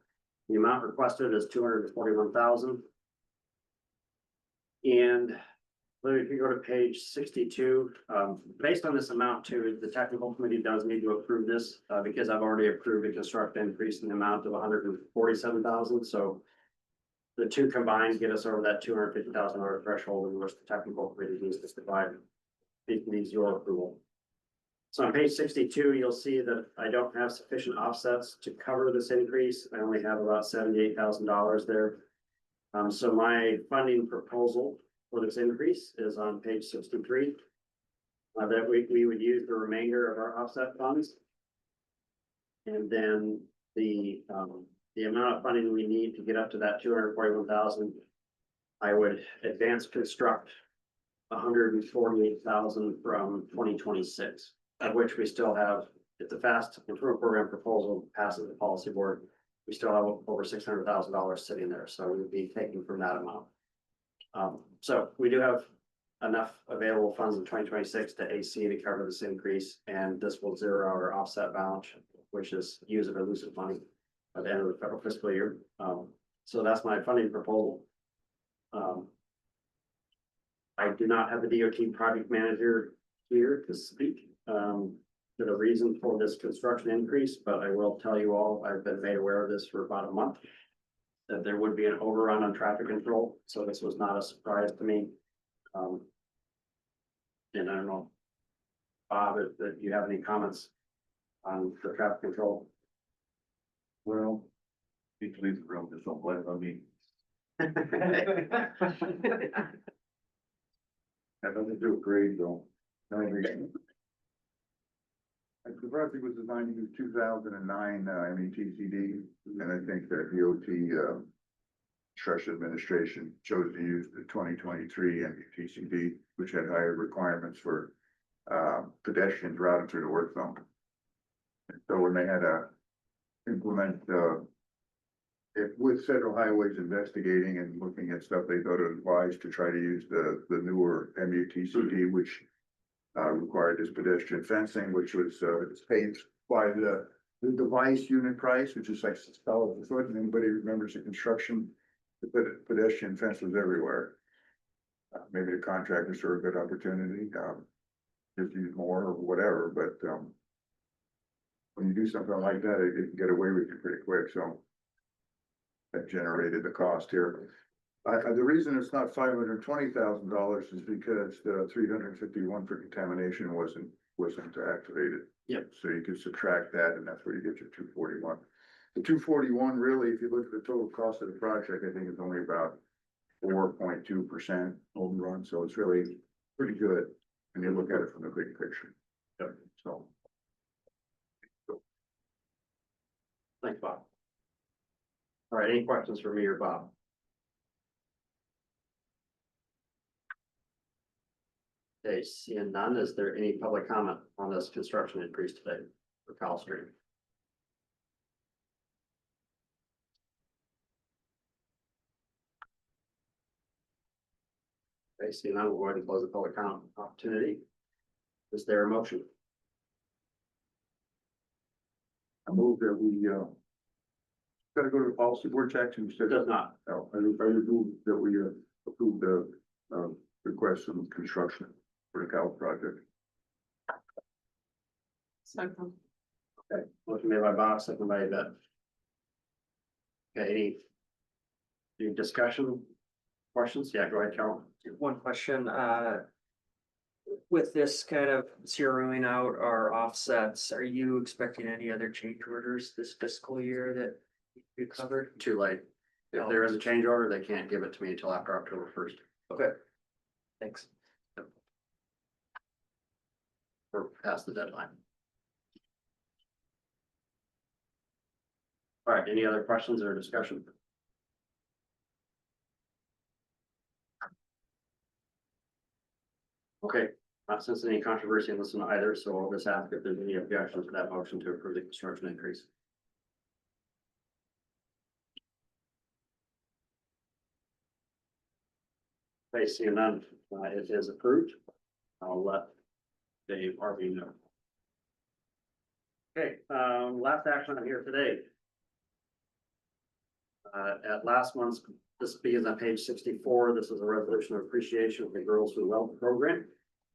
The amount requested is $241,000. And if you go to page 62, based on this amount too, the technical committee does need to approve this because I've already approved a construct increase in the amount of $147,000. So the 2 combined get us over that $250,000 threshold in which the technical committee needs to provide. It needs your approval. So on page 62, you'll see that I don't have sufficient offsets to cover this increase. I only have about $78,000 there. So my funding proposal for this increase is on page 63. That we would use the remainder of our offset funds. And then the amount of funding we need to get up to that 241,000, I would advance construct 148,000 from 2026, of which we still have, if the fast improvement program proposal passes the policy board, we still have over $600,000 sitting there, so we would be taking from that amount. So we do have enough available funds in 2026 to AC to cover this increase, and this will zero our offset balance, which is use of elusive money at the end of the federal fiscal year. So that's my funding proposal. I do not have the DOT project manager here to speak to the reason for this construction increase, but I will tell you all, I've been made aware of this for about a month, that there would be an overrun on traffic control, so this was not a surprise to me. And I don't know, Bob, if you have any comments on the traffic control? Well, need to leave the room, just don't blame it on me. Had nothing to do with grade though. The project was designed to use 2009 METCD, and I think that DOT Trush administration chose to use the 2023 METCD, which had higher requirements for pedestrians routing through the work zone. And so when they had to implement with Federal Highways investigating and looking at stuff, they thought it was wise to try to use the newer METCD, which required this pedestrian fencing, which was it's paid by the device unit price, which is like $6 a foot. And anybody remembers the construction, the pedestrian fence was everywhere. Maybe the contractors saw a good opportunity, just use more or whatever, but when you do something like that, it can get away with you pretty quick, so that generated the cost here. The reason it's not $520,000 is because the 351 for contamination wasn't activated. Yep. So you can subtract that, and that's where you get your 241. The 241, really, if you look at the total cost of the project, I think it's only about 4.2% overrun, so it's really pretty good when you look at it from the big picture. Yep. So. Thanks, Bob. All right, any questions for me or Bob? Okay, seeing none, is there any public comment on this construction increase today for Cal Street? Okay, seeing none, we'll go ahead and close the public comment opportunity. Is there a motion? I move that we, gotta go to the policy board tax and It does not. No, I move that we approve the request of construction for the Cal project. Second. Okay, motion made by Bob, second by Yvette. Okay, any discussion, questions? Yeah, go ahead, Carol. One question, with this kind of zeroing out our offsets, are you expecting any other change orders this fiscal year that you covered? Too late. If there is a change order, they can't give it to me until after October 1st. Okay. Thanks. Or past the deadline. All right, any other questions or discussion? Okay, not since any controversy in this one either, so I'll just ask if there's any objections to that motion to approve the construction increase. Okay, seeing none, it is approved. I'll let Dave Harvey know. Okay, last action on here today. At last month's, this begins on page 64. This is a resolution of appreciation of the Girls Who Weld program.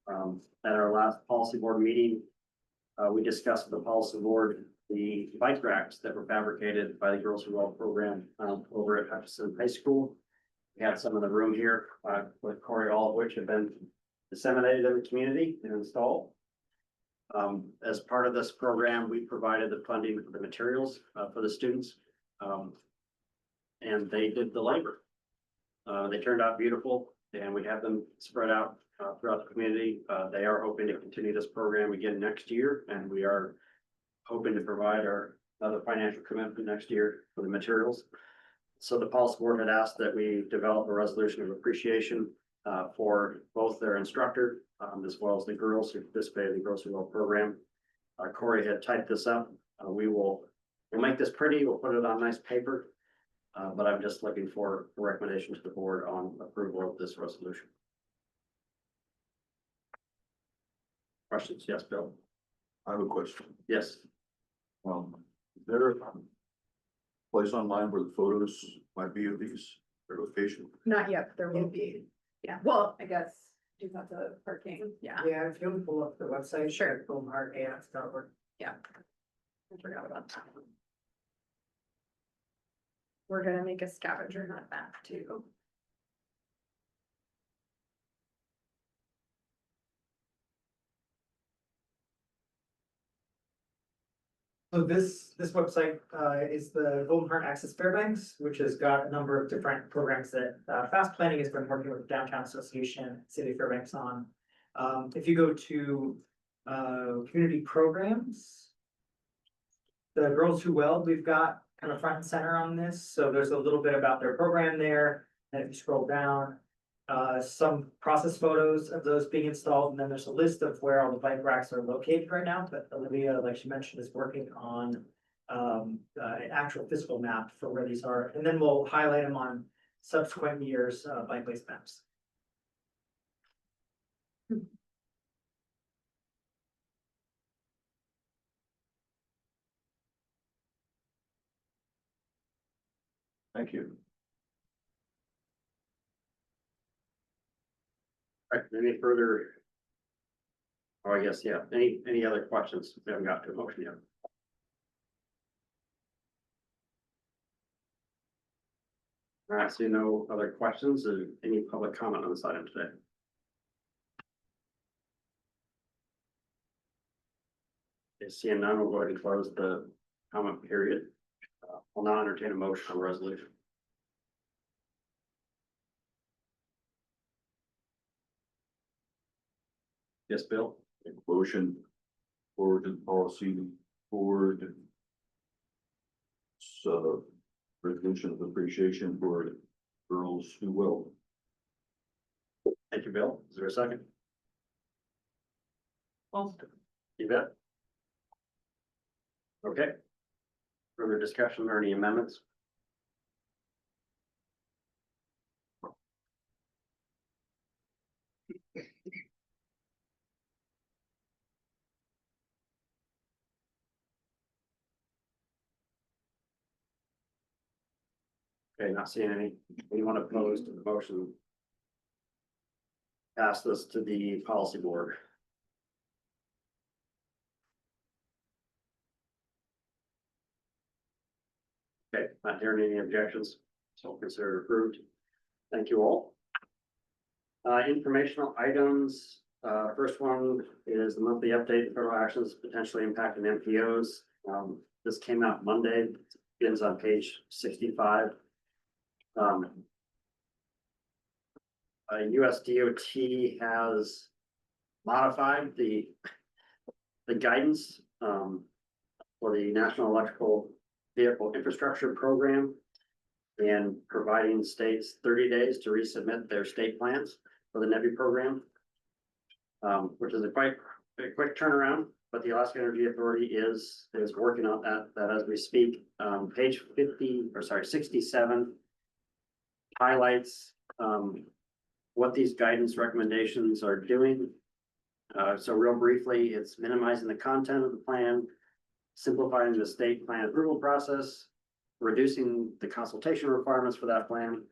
At our last policy board meeting, we discussed with the policy board the bike racks that were fabricated by the Girls Who Weld program over at Hutchinson High School. We had some in the room here with Corey, all of which have been disseminated in the community and installed. As part of this program, we provided the funding for the materials for the students. And they did the labor. They turned out beautiful and we have them spread out throughout the community. They are hoping to continue this program again next year, and we are hoping to provide our other financial commitment next year for the materials. So the policy board had asked that we develop a resolution of appreciation for both their instructor as well as the girls who participated in the Girls Who Weld program. Corey had typed this up. We'll make this pretty. We'll put it on nice paper. But I'm just looking for a recommendation to the board on approval of this resolution. Questions? Yes, Bill? I have a question. Yes. Is there a place online where the photos might be of these, their location? Not yet, but there will be. Yeah, well, I guess do have the parking, yeah. Yeah, if you pull up the website. Sure. BoomHeartAF.org. Yeah. I forgot about that. We're gonna make a scavenger hunt map too. So this website is the Golden Heart Access Fairbanks, which has got a number of different programs that Fast Planning has been working with Downtown Association, City of Fairbanks on. If you go to community programs, the Girls Who Weld, we've got kind of front and center on this. So there's a little bit about their program there. And if you scroll down, some process photos of those being installed, and then there's a list of where all the bike racks are located right now. But Olivia, like she mentioned, is working on an actual physical map for where these are, and then we'll highlight them on subsequent years bike waste maps. Thank you. All right, any further? Oh, I guess, yeah. Any other questions? We haven't got to a motion yet. All right, so no other questions or any public comment on this item today? Okay, seeing none, we'll go ahead and close the comment period. I'll now entertain a motion on the resolution. Yes, Bill? Motion forward to the policy board. So resolution of appreciation for Girls Who Weld. Thank you, Bill. Is there a second? You bet. Okay. Further discussion or any amendments? Okay, not seeing anyone opposed to the motion. Pass this to the policy board. Not hearing any objections, so consider it approved. Thank you all. Informational items, first one is the monthly update, federal actions potentially impacting MPOs. This came out Monday, begins on page 65. US DOT has modified the guidance for the National Electrical Vehicle Infrastructure Program and providing states 30 days to resubmit their state plans for the NEVI program, which is a quick turnaround, but the Alaska Energy Authority is working on that as we speak. Page 67 highlights what these guidance recommendations are doing. So real briefly, it's minimizing the content of the plan, simplifying the state plan approval process, reducing the consultation requirements for that plan,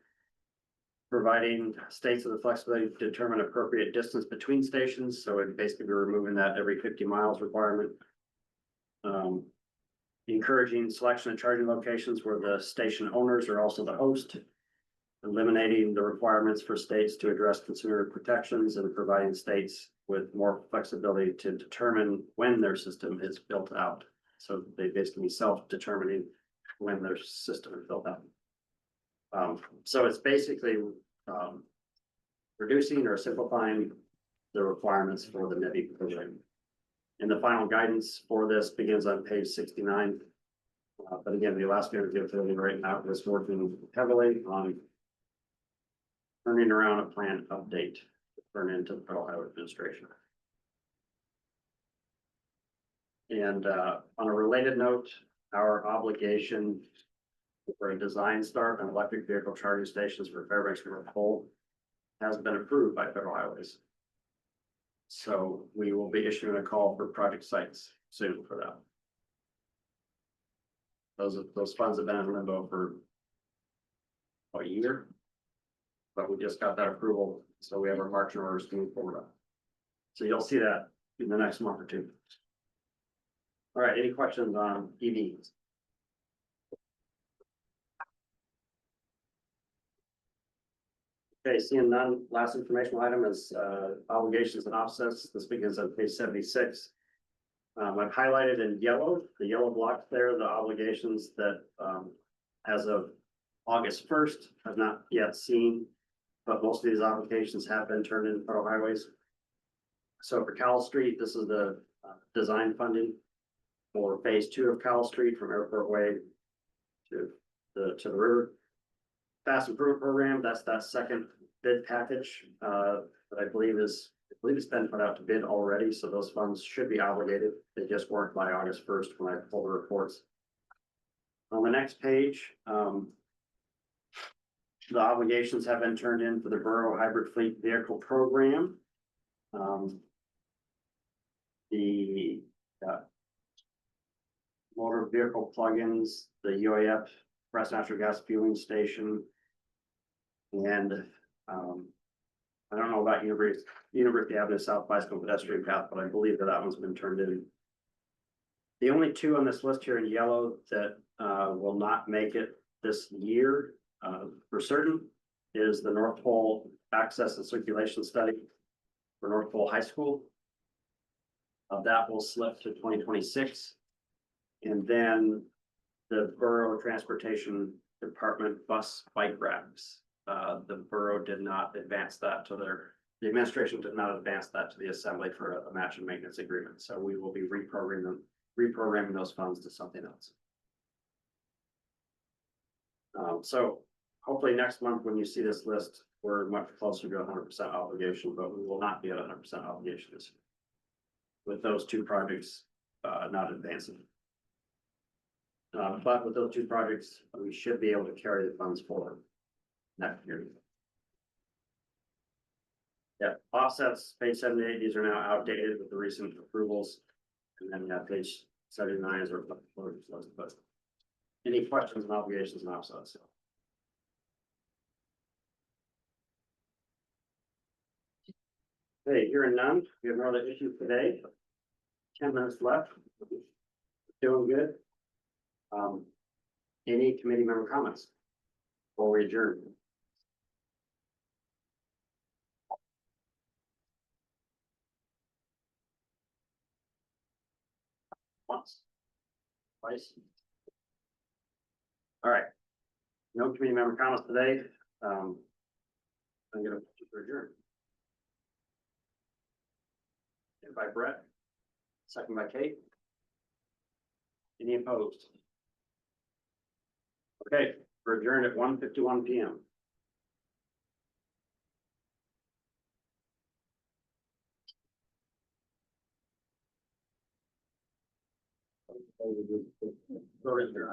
providing states with the flexibility to determine appropriate distance between stations. So it basically be removing that every 50 miles requirement. Encouraging selection of charging locations where the station owners are also the host, eliminating the requirements for states to address consumer protections and providing states with more flexibility to determine when their system is built out. So they basically self-determining when their system is built out. So it's basically reducing or simplifying the requirements for the NEVI program. And the final guidance for this begins on page 69. But again, the Alaska Energy Authority right now is working heavily on turning around a plan update to turn into the Federal Highway Administration. And on a related note, our obligation for a design start on electric vehicle charging stations for Fairbanks River Pole has been approved by Federal Highways. So we will be issuing a call for project sites soon for that. Those funds have been in limbo for a year, but we just got that approval, so we have our marching orders to move forward on. So you'll see that in the next month or two. All right, any questions on EVs? Okay, seeing none, last informational item is obligations and offsets. This begins on page 76. I've highlighted in yellow, the yellow block there, the obligations that as of August 1st have not yet seen, but most of these applications have been turned in Federal Highways. So for Cal Street, this is the design funding for phase 2 of Cal Street from Airport Way to the river. Fast Improvement Program, that's that second bid package that I believe it's been put out to bid already, so those funds should be obligated. They just weren't by August 1st when I pulled the reports. On the next page, the obligations have been turned in for the Borough Hybrid Fleet Vehicle Program. The motor vehicle plugins, the UAF compressed natural gas fueling station, and I don't know about University Avenue South Bicycle Pedestrian Path, but I believe that one's been turned in. The only two on this list here in yellow that will not make it this year for certain is the North Pole Access and Circulation Study for North Pole High School. That will slip to 2026. And then the Borough Transportation Department bus bike racks. The borough did not advance that to the administration did not advance that to the assembly for a match and maintenance agreement. So we will be reprogramming those funds to something else. So hopefully next month when you see this list, we're much closer to 100% obligation, but we will not be at 100% obligation this year with those two projects not advancing. But with those two projects, we should be able to carry the funds forward next year. Yeah, offsets, page 78, these are now outdated with the recent approvals. And then page 79 is our list, but any questions on obligations and offsets? Okay, hearing none, we have no other issues today. 10 minutes left. Doing good. Any committee member comments? Before we adjourn? Once. Twice. All right. No committee member comments today. I'm gonna adjourn. Moved by Brett, second by Kate. Any opposed? Okay, we're adjourned at 1:51 PM. Vote is dry.